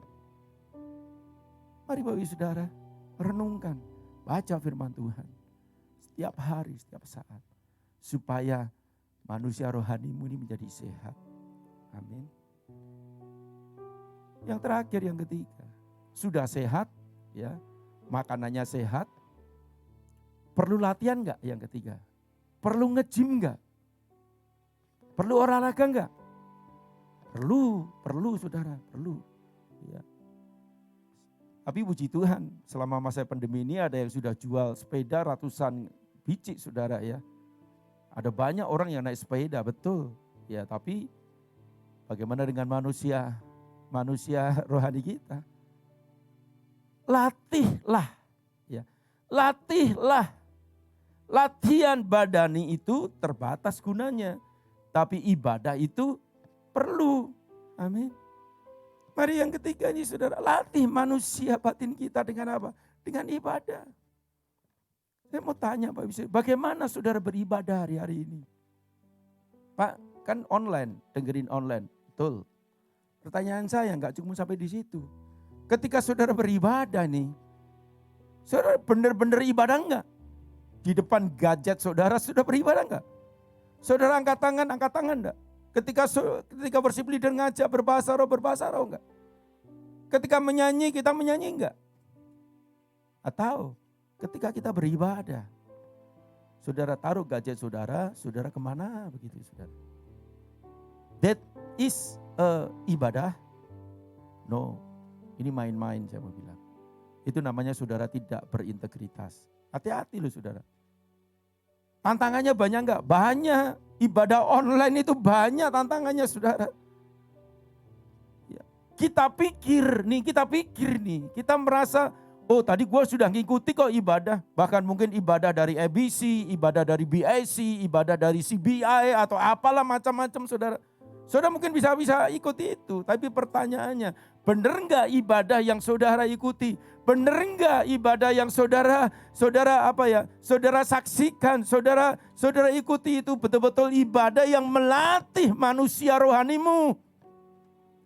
Mari Bapak Ibu Saudara, renungkan, baca firman Tuhan. Setiap hari, setiap saat. Supaya manusia rohanimu ini menjadi sehat. Amin. Yang terakhir, yang ketiga. Sudah sehat, ya, makanannya sehat. Perlu latihan enggak yang ketiga? Perlu nge-gym enggak? Perlu olahraga enggak? Perlu saudara, perlu. Ya. Tapi puji Tuhan, selama masa pandemi ini ada yang sudah jual sepeda ratusan biji saudara ya. Ada banyak orang yang naik sepeda, betul. Ya, tapi bagaimana dengan manusia rohani kita? Latihlah, ya. Latihlah. Latihan badani itu terbatas gunanya, tapi ibadah itu perlu. Amin. Mari yang ketiga ini saudara, latih manusia batin kita dengan apa? Dengan ibadah. Saya mau tanya Pak, bagaimana saudara beribadah hari-hari ini? Pak, kan online, dengerin online, betul. Pertanyaan saya enggak cuma sampai di situ. Ketika saudara beribadah nih, saudara benar-benar ibadah enggak? Di depan gadget saudara sudah beribadah enggak? Saudara angkat tangan enggak? Ketika bersih lidah ngajak berbahasa roh enggak? Ketika menyanyi, kita menyanyi enggak? Atau ketika kita beribadah, saudara taruh gadget saudara kemana begitu saudara? That is ibadah? No, ini main-main saya mau bilang. Itu namanya saudara tidak berintegritas. Hati-hati loh saudara. Tantangannya banyak enggak? Banyak. Ibadah online itu banyak tantangannya saudara. Ya. Kita pikir nih, kita merasa, oh tadi gue sudah ngikuti kok ibadah. Bahkan mungkin ibadah dari ABC, ibadah dari BIC, ibadah dari CBI atau apalah macam-macam saudara. Saudara mungkin bisa ikuti itu. Tapi pertanyaannya, benar enggak ibadah yang saudara ikuti? Benar enggak ibadah yang saudara saksikan, saudara ikuti itu betul-betul ibadah yang melatih manusia rohanimu?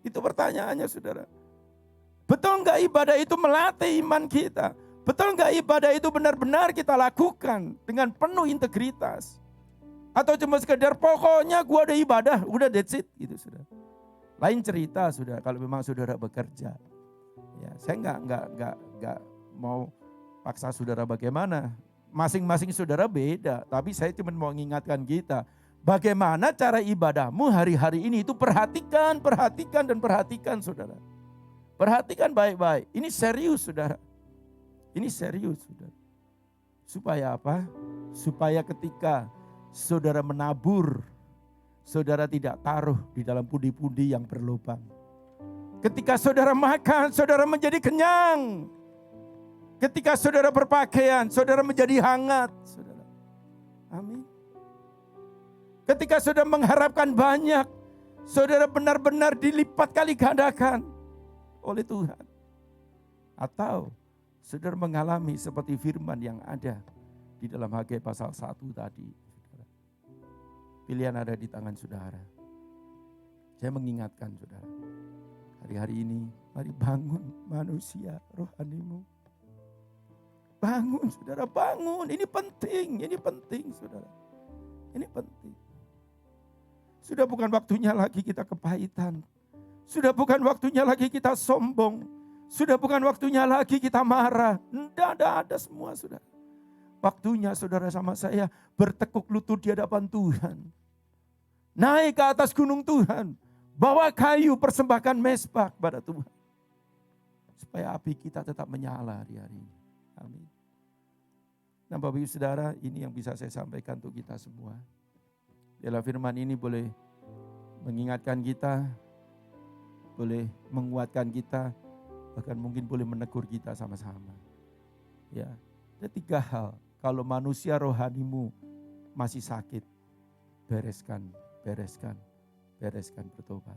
Itu pertanyaannya saudara. Betul nggak ibadah itu melatih iman kita? Betul nggak ibadah itu benar-benar kita lakukan dengan penuh integritas? Atau cuma sekedar pokoknya gua ada ibadah, udah that's it gitu saudara. Lain cerita sudah kalau memang saudara bekerja. Ya, saya nggak mau paksa saudara bagaimana. Masing-masing saudara beda, tapi saya cuma mau mengingatkan kita. Bagaimana cara ibadahmu hari-hari ini itu perhatikan saudara. Perhatikan baik-baik, ini serius saudara. Ini serius saudara. Supaya apa? Supaya ketika saudara menabur, saudara tidak taruh di dalam pundi-pundi yang berlubang. Ketika saudara makan, saudara menjadi kenyang. Ketika saudara berpakaian, saudara menjadi hangat. Saudara. Amin. Ketika saudara mengharapkan banyak, saudara benar-benar dilipat kali gandakan oleh Tuhan. Atau saudara mengalami seperti firman yang ada di dalam Hagai pasal 1 tadi. Pilihan ada di tangan saudara. Saya mengingatkan saudara. Hari-hari ini mari bangun manusia rohanimu. Bangun saudara, bangun. Ini penting saudara. Ini penting. Sudah bukan waktunya lagi kita kepahitan. Sudah bukan waktunya lagi kita sombong. Sudah bukan waktunya lagi kita marah. Tidak ada semua saudara. Waktunya saudara sama saya bertekuk lutut di hadapan Tuhan. Naik ke atas gunung Tuhan. Bawa kayu persembahkan mezbah kepada Tuhan. Supaya api kita tetap menyala hari-hari ini. Amin. Nah Bapak Ibu Saudara, ini yang bisa saya sampaikan untuk kita semua. Biarlah firman ini boleh mengingatkan kita, boleh menguatkan kita, bahkan mungkin boleh menegur kita sama-sama. Ya, ada 3 hal. Kalau manusia rohanimu masih sakit, bereskan, bertobat.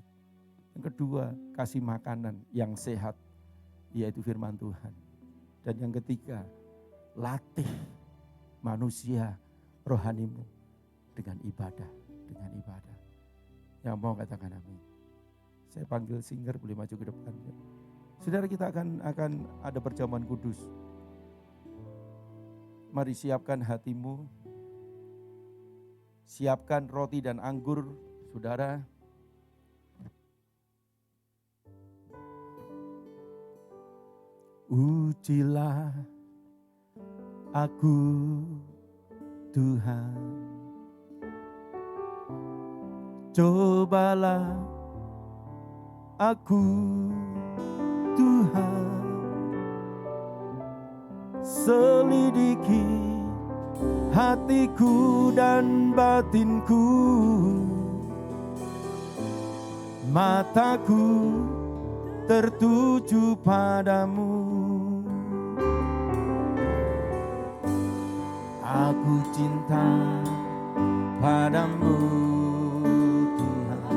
Yang kedua, kasih makanan yang sehat, yaitu firman Tuhan. Dan yang ketiga, latih manusia rohanimu dengan ibadah. Yang mau katakan amin. Saya panggil singer boleh maju ke depan. Saudara, kita akan ada perjamuan kudus. Mari siapkan hatimu. Siapkan roti dan anggur, saudara. Ujilah aku Tuhan, cobalah aku Tuhan, selidiki hatiku dan batinku, mataku tertuju padamu. Aku cinta padamu Tuhan.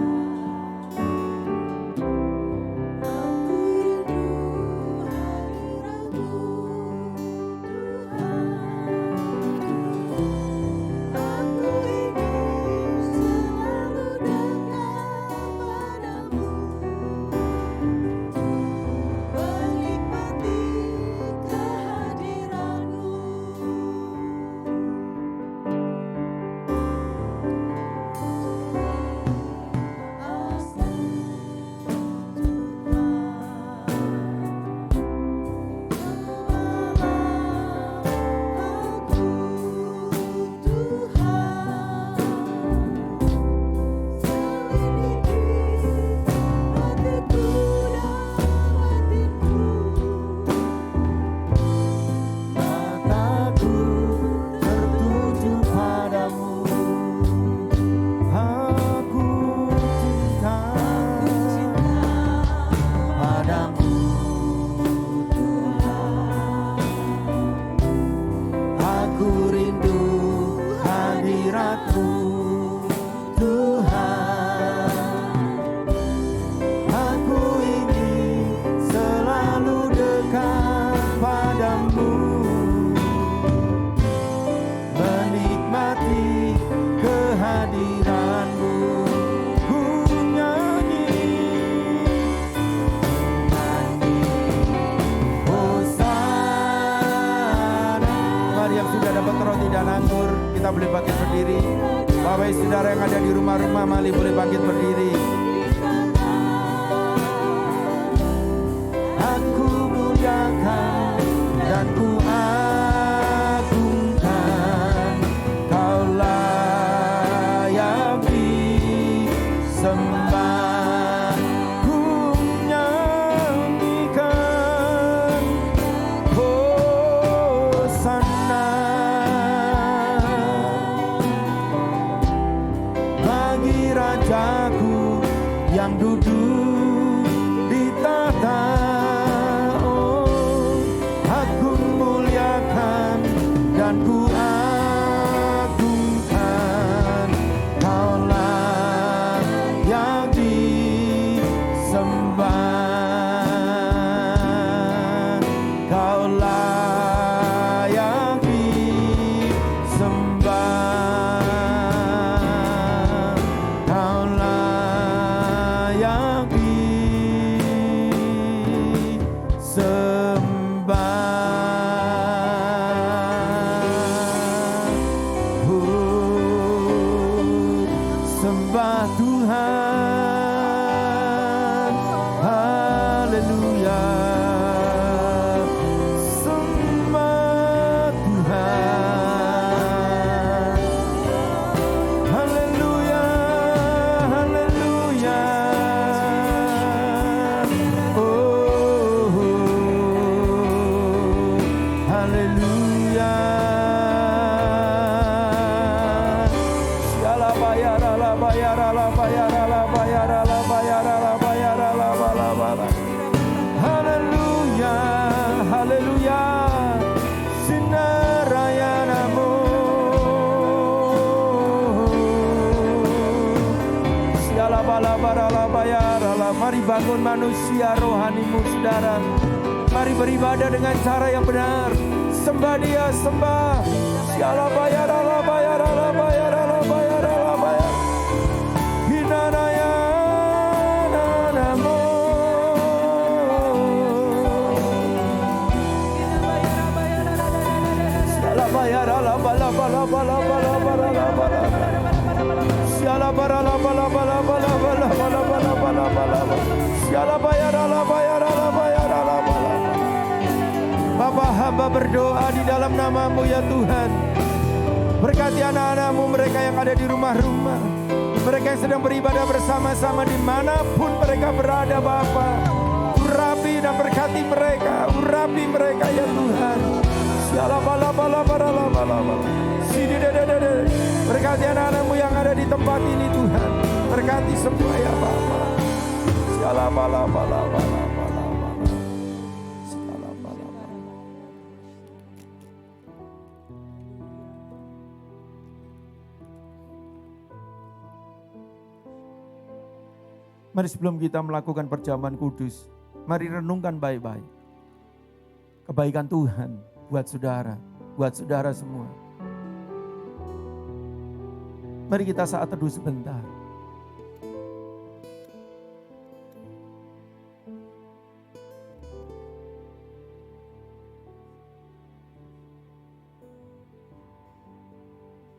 Aku rindu hadiratmu Tuhan. Aku ingin selalu dekat padamu, menikmati kehadiranmu. Tuhan yang sudah dapat roti dan anggur, kita boleh bangkit berdiri. Bapak ibu saudara yang ada di rumah-rumah, mari boleh bangkit berdiri. Aku muliakan dan ku agungkan, Kau layak disembah. Ku nyanyikan Hosana bagi Rajaku yang duduk di tahta. Dan ku agungkan, Kau layak disembah. Kau layak disembah. Kau layak disembah. Sembah Tuhan, haleluya. Sembah Tuhan, haleluya, haleluya. Oh, haleluya. Haleluya, haleluya, sinaraya namo. Siala bala barala bayarala. Mari bangun manusia rohanimu saudara. Mari beribadah dengan cara yang benar. Sembah Dia, sembah. Siala bayarala bayarala bayarala bayarala bayar. Hinaraya namo. Siala bayarala bala bala bala bala bala bala. Siala barala bala bala bala bala bala bala bala bala. Siala bayarala bayarala bayarala bala. Bapa, hamba berdoa di dalam nama-Mu ya Tuhan. Berkati anak-anak-Mu, mereka yang ada di rumah-rumah, mereka yang sedang beribadah bersama-sama dimanapun mereka berada Bapa. Urapi dan berkati mereka, urapi mereka ya Tuhan. Siala bala bala bala bala bala. Sini dede. Berkati anak-anak-Mu yang ada di tempat ini Tuhan. Berkati semua ya Bapa. Siala bala bala bala bala bala. Siala bala bala. Mari sebelum kita melakukan perjamuan kudus, mari renungkan baik-baik kebaikan Tuhan buat saudara semua. Mari kita saat teduh sebentar.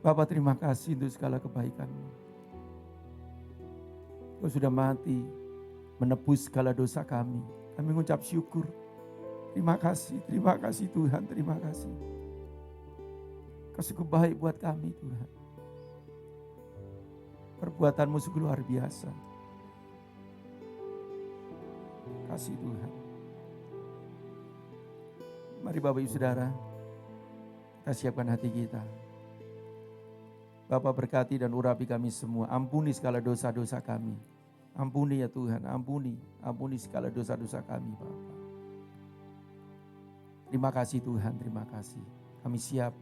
Bapak, terima kasih untuk segala kebaikan-Mu. Kau sudah mati menebus segala dosa kami. Kami mengucap syukur. Terima kasih Tuhan, terima kasih. Kau sungguh baik buat kami Tuhan. Perbuatan-Mu sungguh luar biasa. Kasih Tuhan. Mari Bapak Ibu Saudara, kita siapkan hati kita. Bapak berkati dan urapi kami semua. Ampuni segala dosa-dosa kami. Ampuni ya Tuhan, ampuni segala dosa-dosa kami Bapak. Terima kasih Tuhan, terima kasih. Kami siap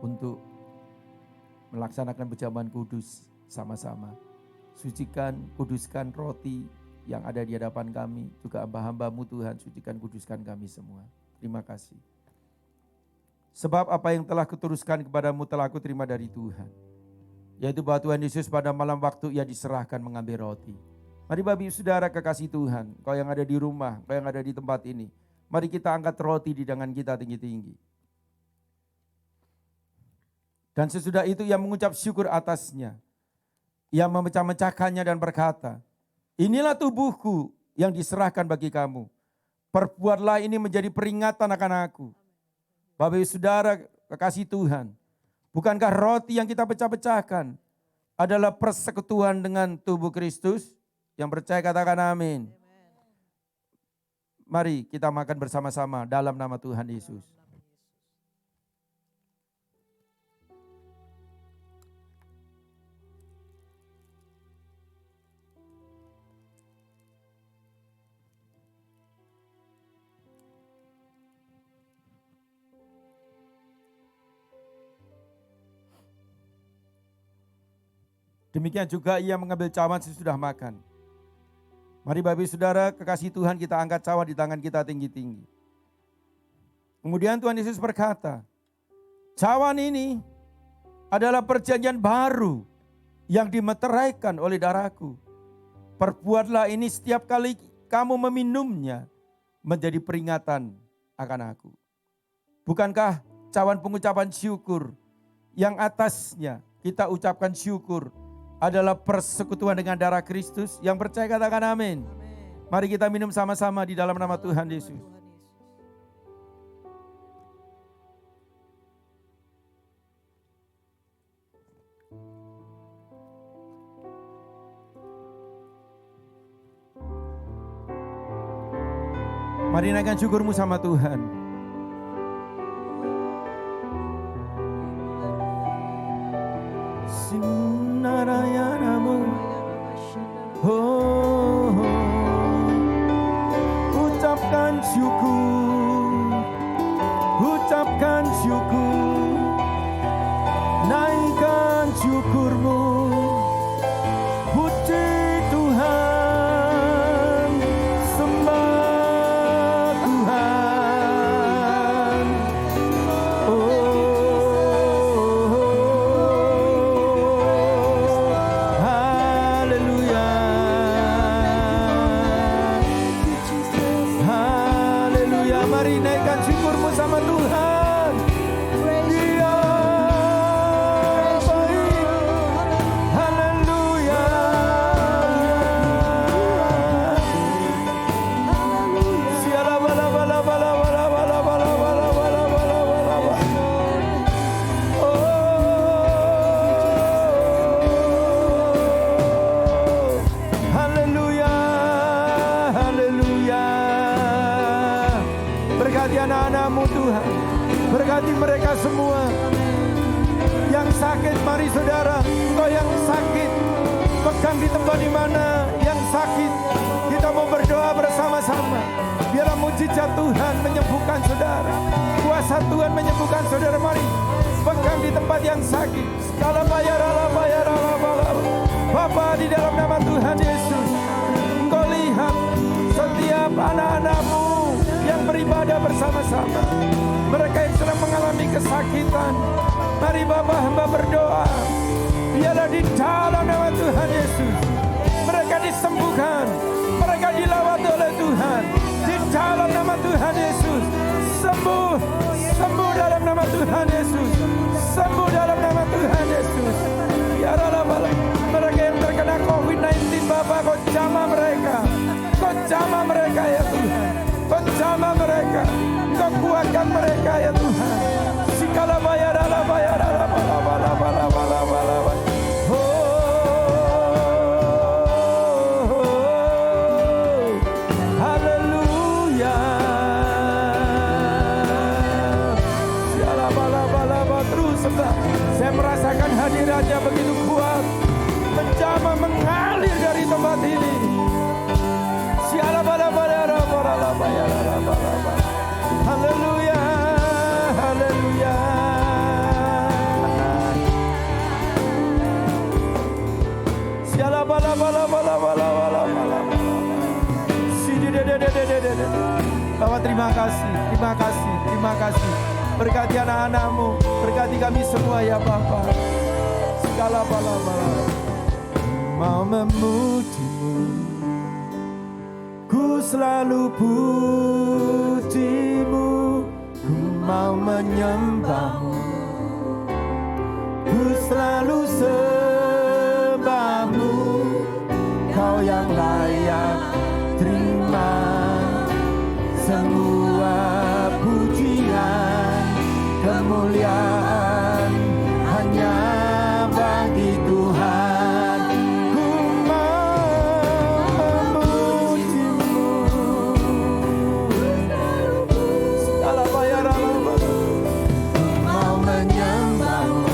untuk melaksanakan perjamuan kudus sama-sama. Sucikan, kuduskan roti yang ada di hadapan kami. Juga hamba-hamba-Mu Tuhan, sucikan, kuduskan kami semua. Terima kasih. Sebab apa yang telah kuteruskan kepadamu telah aku terima dari Tuhan. Yaitu bahwa Tuhan Yesus pada malam waktu Ia diserahkan mengambil roti. Mari Bapak Ibu Saudara kekasih Tuhan, kau yang ada di rumah, kau yang ada di tempat ini. Mari kita angkat roti di tangan kita tinggi-tinggi. Dan sesudah itu ia mengucap syukur atasnya. Ia memecah-mecahkannya dan berkata, inilah tubuhku yang diserahkan bagi kamu. Perbuatlah ini menjadi peringatan akan aku. Bapak ibu saudara kekasih Tuhan, bukankah roti yang kita pecah-pecahkan adalah persekutuan dengan tubuh Kristus? Yang percaya katakan amin. Mari kita makan bersama-sama dalam nama Tuhan Yesus. Demikian juga ia mengambil cawan sesudah makan. Mari Bapak Ibu Saudara, kekasih Tuhan, kita angkat cawan di tangan kita tinggi-tinggi. Kemudian Tuhan Yesus berkata, cawan ini adalah perjanjian baru yang dimeteraikan oleh darahku. Perbuatlah ini setiap kali kamu meminumnya menjadi peringatan akan aku. Bukankah cawan pengucapan syukur yang atasnya kita ucapkan syukur adalah persekutuan dengan darah Kristus? Yang percaya katakan amin. Mari kita minum sama-sama di dalam nama Tuhan Yesus. Mari naikkan syukurmu sama Tuhan. Sinarayanamu, oh, ucapkan syukur, ucapkan syukur, naikkan syukurmu, puji Tuhan, sembah Tuhan, haleluya, haleluya. Mari naikkan syukurmu sama Tuhan. Dia baik, haleluya. Siala bala bala bala bala bala bala bala bala bala bala bala. Haleluya, haleluya. Berkati anak-anakmu Tuhan, berkati mereka semua. Yang sakit, mari saudara, engkau yang sakit, pegang di tempat di mana yang sakit. Kita mau berdoa bersama-sama. Biarlah mujizat Tuhan menyembuhkan saudara. Kuasa Tuhan menyembuhkan saudara. Mari pegang di tempat yang sakit. Skala bayar. Bapa, di dalam nama Tuhan Yesus, engkau lihat setiap anak-anakmu yang beribadah bersama-sama. Mereka yang sedang mengalami kesakitan. Mari Bapa, hamba berdoa. Biarlah di dalam nama Tuhan Yesus mereka disembuhkan. Mereka dilawat oleh Tuhan. Di dalam nama Tuhan Yesus. Sembuh. Sembuh dalam nama Tuhan Yesus. Sembuh dalam nama Tuhan Yesus. Biarlah mereka yang terkena COVID-19, Bapa, Kau jamah mereka. Kau jamah mereka ya Tuhan. Kau jamah mereka. Kau kuatkan mereka ya Tuhan. Sikala bayar. Haleluya. Siala bala terus sebentar. Saya merasakan hadiratnya begitu kuat, menjamah mengalir dari tempat ini. Siala bala. Haleluya, haleluya. Siala bala. Bapak terima kasih. Berkati anak-anakmu, berkati kami semua ya Bapa. Segala bala. Mau memujimu, ku selalu pujimu, ku mau menyembahmu selalu sembahmu, Kau yang layak terima semua pujian, kemuliaan hanya bagi Tuhan. Ku mau memujimu, segala bayaran mau menyembahmu.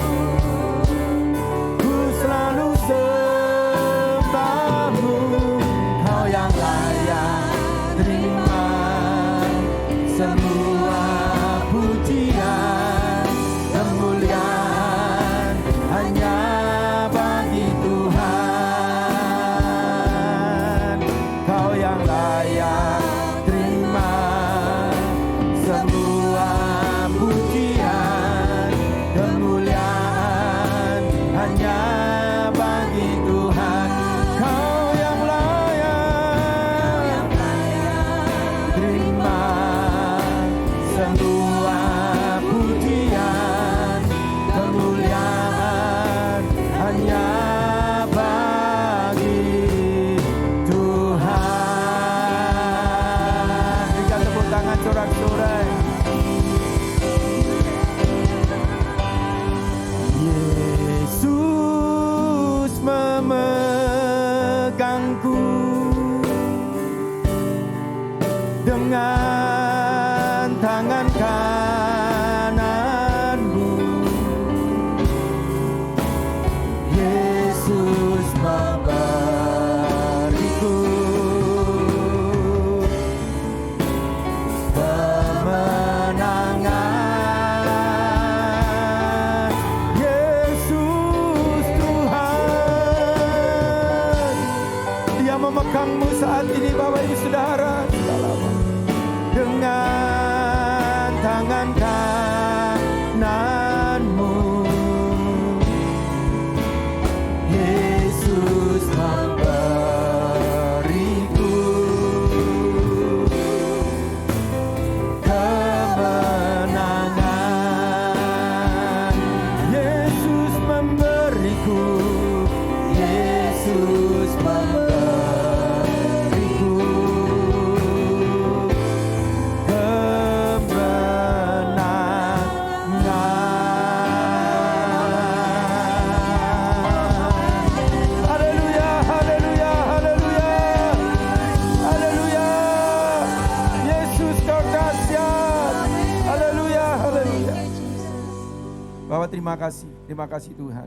Ku selalu sembahmu, Kau yang layak terima semua pujian, kemuliaan hanya bagi Tuhan. Kau yang layak terima semua pujian, kemuliaan hanya bagi Tuhan. Kau yang layak terima semua pujian, kemuliaan hanya bagi Tuhan. Berikan tepuk tangan sorak-sorai. Yesus memegangku dengan tangan kananmu. Yesus memberiku kemenangan. Yesus Tuhan, Dia memegangmu saat ini Bapak Ibu Saudara. Dengan tangan kananmu, Yesus memberiku kemenangan. Yesus memberiku, Yesus memberiku Bapak, terima kasih Tuhan.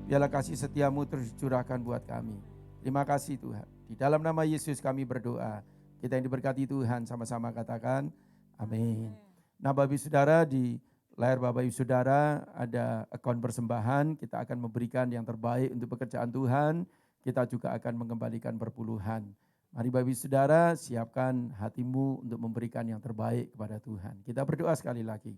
Biarlah kasih setiamu terus dicurahkan buat kami. Terima kasih Tuhan. Di dalam nama Yesus kami berdoa. Kita yang diberkati Tuhan sama-sama katakan amin. Nah Bapak Ibu Saudara, di layar Bapak Ibu Saudara ada akun persembahan. Kita akan memberikan yang terbaik untuk pekerjaan Tuhan. Kita juga akan mengembalikan perpuluhan. Mari Bapak Ibu Saudara, siapkan hatimu untuk memberikan yang terbaik kepada Tuhan. Kita berdoa sekali lagi.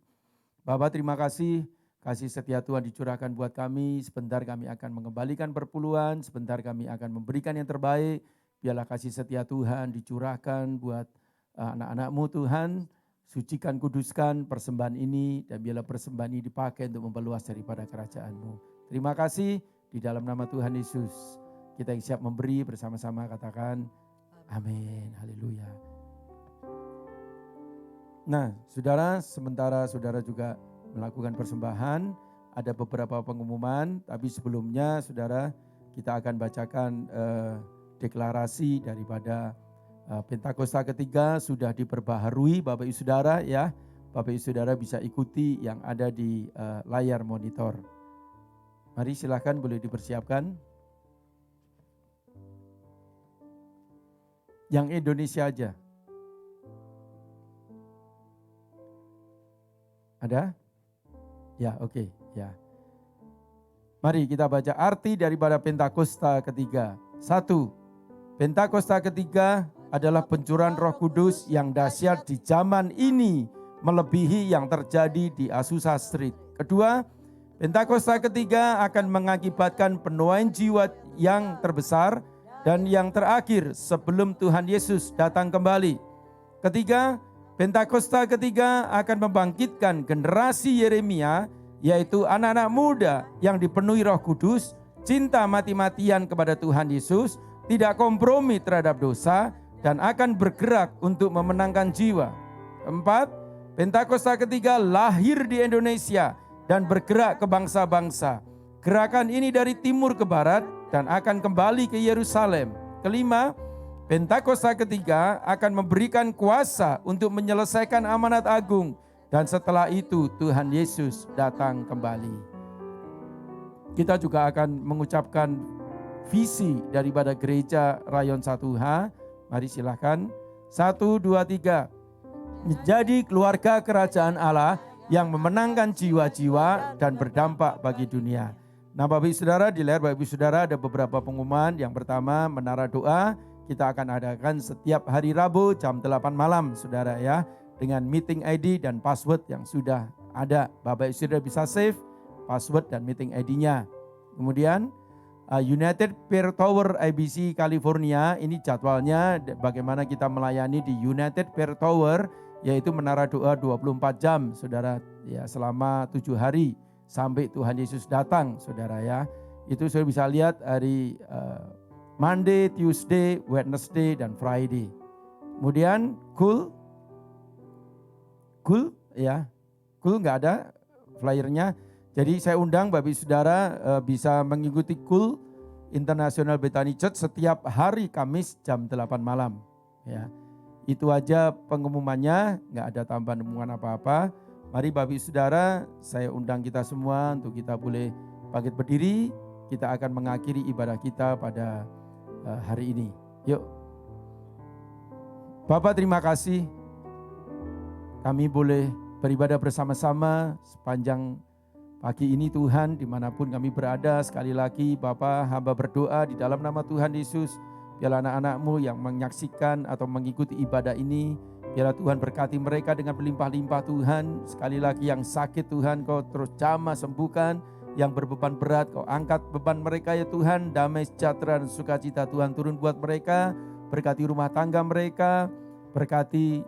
Bapak, terima kasih. Kasih setia Tuhan dicurahkan buat kami, sebentar kami akan mengembalikan perpuluhan, sebentar kami akan memberikan yang terbaik. Biarlah kasih setia Tuhan dicurahkan buat anak-anak-Mu Tuhan, sucikan, kuduskan persembahan ini, dan biarlah persembahan ini dipakai untuk memperluas daripada kerajaan-Mu. Terima kasih, di dalam nama Tuhan Yesus, kita yang siap memberi bersama-sama katakan amin, haleluya. Nah saudara, sementara saudara juga melakukan persembahan, ada beberapa pengumuman, tapi sebelumnya saudara kita akan bacakan deklarasi daripada Pentakosta ketiga sudah diperbaharui Bapak Ibu Saudara ya. Bapak Ibu Saudara bisa ikuti yang ada di layar monitor. Mari silakan boleh dipersiapkan. Yang Indonesia aja. Ada? Ya, oke, ya. Mari kita baca arti daripada Pentakosta ketiga. 1. Pentakosta ketiga adalah pencurahan Roh Kudus yang dahsyat di zaman ini, melebihi yang terjadi di Azusa Street. Kedua, Pentakosta ketiga akan mengakibatkan penuaian jiwa yang terbesar dan yang terakhir sebelum Tuhan Yesus datang kembali. Ketiga, Pentakosta ketiga akan membangkitkan generasi Yeremia yaitu anak-anak muda yang dipenuhi Roh Kudus, cinta mati-matian kepada Tuhan Yesus, tidak kompromi terhadap dosa, dan akan bergerak untuk memenangkan jiwa. 4. Pentakosta ketiga lahir di Indonesia dan bergerak ke bangsa-bangsa. Gerakan ini dari timur ke barat dan akan kembali ke Yerusalem. 5. Pentakosta ketiga akan memberikan kuasa untuk menyelesaikan amanat agung, dan setelah itu Tuhan Yesus datang kembali. Kita juga akan mengucapkan visi daripada gereja Rayon 1H. Mari silakan. 1, 2, 3. Menjadi keluarga kerajaan Allah yang memenangkan jiwa-jiwa dan berdampak bagi dunia. Nah, Bapak Ibu Saudara, di layar Bapak Ibu Saudara ada beberapa pengumuman. Yang pertama, menara doa kita akan adakan setiap hari Rabu jam 8 malam, Saudara ya, dengan meeting ID dan password yang sudah ada. Bapak Ibu Saudara bisa save password dan meeting ID-nya. Kemudian United Prayer Tower IBC California, ini jadwalnya bagaimana kita melayani di United Prayer Tower, yaitu menara doa 24 jam, Saudara, ya, selama 7 hari sampai Tuhan Yesus datang, Saudara ya. Itu Saudara bisa lihat hari Monday, Tuesday, Wednesday, dan Friday. Kemudian Cool ya, Cool nggak ada flyernya. Jadi saya undang Bapak Ibu Saudara bisa mengikuti Cool International Bethany Church setiap hari Kamis jam 8 malam. Ya, itu aja pengumumannya, nggak ada tambahan pengumuman apa-apa. Mari Bapak Ibu Saudara, saya undang kita semua untuk kita boleh bangkit berdiri. Kita akan mengakhiri ibadah kita pada hari ini. Yuk. Bapak, terima kasih kami boleh beribadah bersama-sama sepanjang pagi ini Tuhan, dimanapun kami berada. Sekali lagi Bapa, hamba berdoa di dalam nama Tuhan Yesus, biarlah anak-anak-Mu yang menyaksikan atau mengikuti ibadah ini, biarlah Tuhan berkati mereka dengan berlimpah-limpah Tuhan. Sekali lagi yang sakit Tuhan Kau terus jamah sembuhkan, yang berbeban berat Kau angkat beban mereka ya Tuhan. Damai sejahtera dan sukacita Tuhan turun buat mereka, berkati rumah tangga mereka, berkati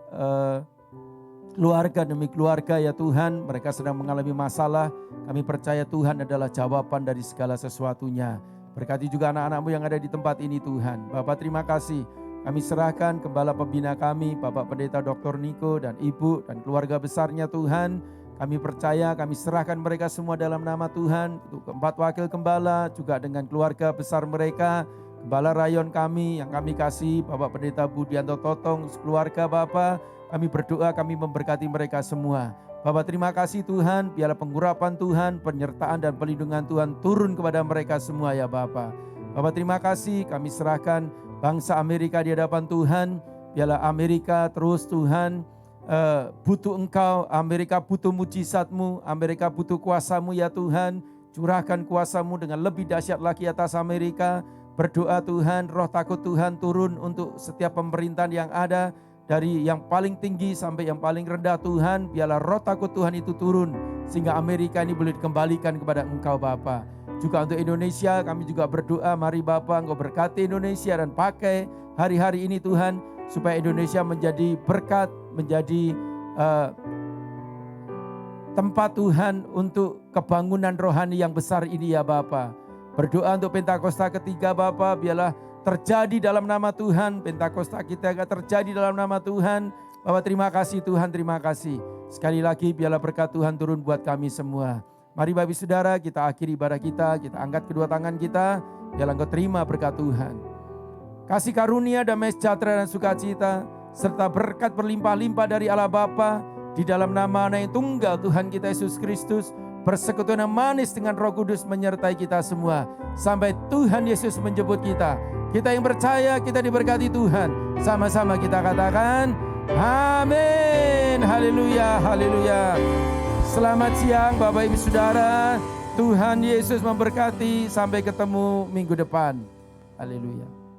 keluarga demi keluarga ya Tuhan, mereka sedang mengalami masalah. Kami percaya Tuhan adalah jawaban dari segala sesuatunya. Berkati juga anak-anak-Mu yang ada di tempat ini Tuhan. Bapak, terima kasih. Kami serahkan gembala pembina kami, Bapak Pendeta Dr. Niko dan Ibu dan keluarga besarnya Tuhan. Kami percaya, kami serahkan mereka semua dalam nama Tuhan. Untuk keempat wakil gembala juga dengan keluarga besar mereka. Gembala rayon kami yang kami kasih, Bapak Pendeta Budianto Totong, keluarga Bapak. Kami berdoa, kami memberkati mereka semua. Bapak, terima kasih Tuhan, biarlah pengurapan Tuhan, penyertaan dan perlindungan Tuhan turun kepada mereka semua ya Bapak. Bapak, terima kasih, kami serahkan bangsa Amerika di hadapan Tuhan. Biarlah Amerika terus Tuhan butuh Engkau, Amerika butuh mujizat-Mu, Amerika butuh kuasa-Mu ya Tuhan. Curahkan kuasa-Mu dengan lebih dahsyat lagi atas Amerika. Berdoa Tuhan, roh takut Tuhan turun untuk setiap pemerintahan yang ada. Dari yang paling tinggi sampai yang paling rendah Tuhan, biarlah roh takut Tuhan itu turun, sehingga Amerika ini boleh dikembalikan kepada Engkau Bapa. Juga untuk Indonesia kami juga berdoa, mari Bapa Engkau berkati Indonesia dan pakai hari-hari ini Tuhan, supaya Indonesia menjadi berkat, menjadi tempat Tuhan untuk kebangunan rohani yang besar ini ya Bapa. Berdoa untuk Pentakosta ketiga Bapa, biarlah terjadi dalam nama Tuhan. Pentakosta kita akan terjadi dalam nama Tuhan. Bapak, terima kasih Tuhan, terima kasih. Sekali lagi biarlah berkat Tuhan turun buat kami semua. Mari Bapak Saudara, kita akhiri ibadah kita angkat kedua tangan kita, biarlah Engkau terima berkat Tuhan. Kasih karunia, damai sejahtera dan sukacita, serta berkat berlimpah-limpah dari Allah Bapa, di dalam nama Anak yang tunggal Tuhan kita Yesus Kristus, persekutuan yang manis dengan Roh Kudus menyertai kita semua, sampai Tuhan Yesus menjemput kita. Kita yang percaya, kita diberkati Tuhan. Sama-sama kita katakan, amin. Haleluya, haleluya. Selamat siang Bapak Ibu Saudara. Tuhan Yesus memberkati. Sampai ketemu minggu depan. Haleluya.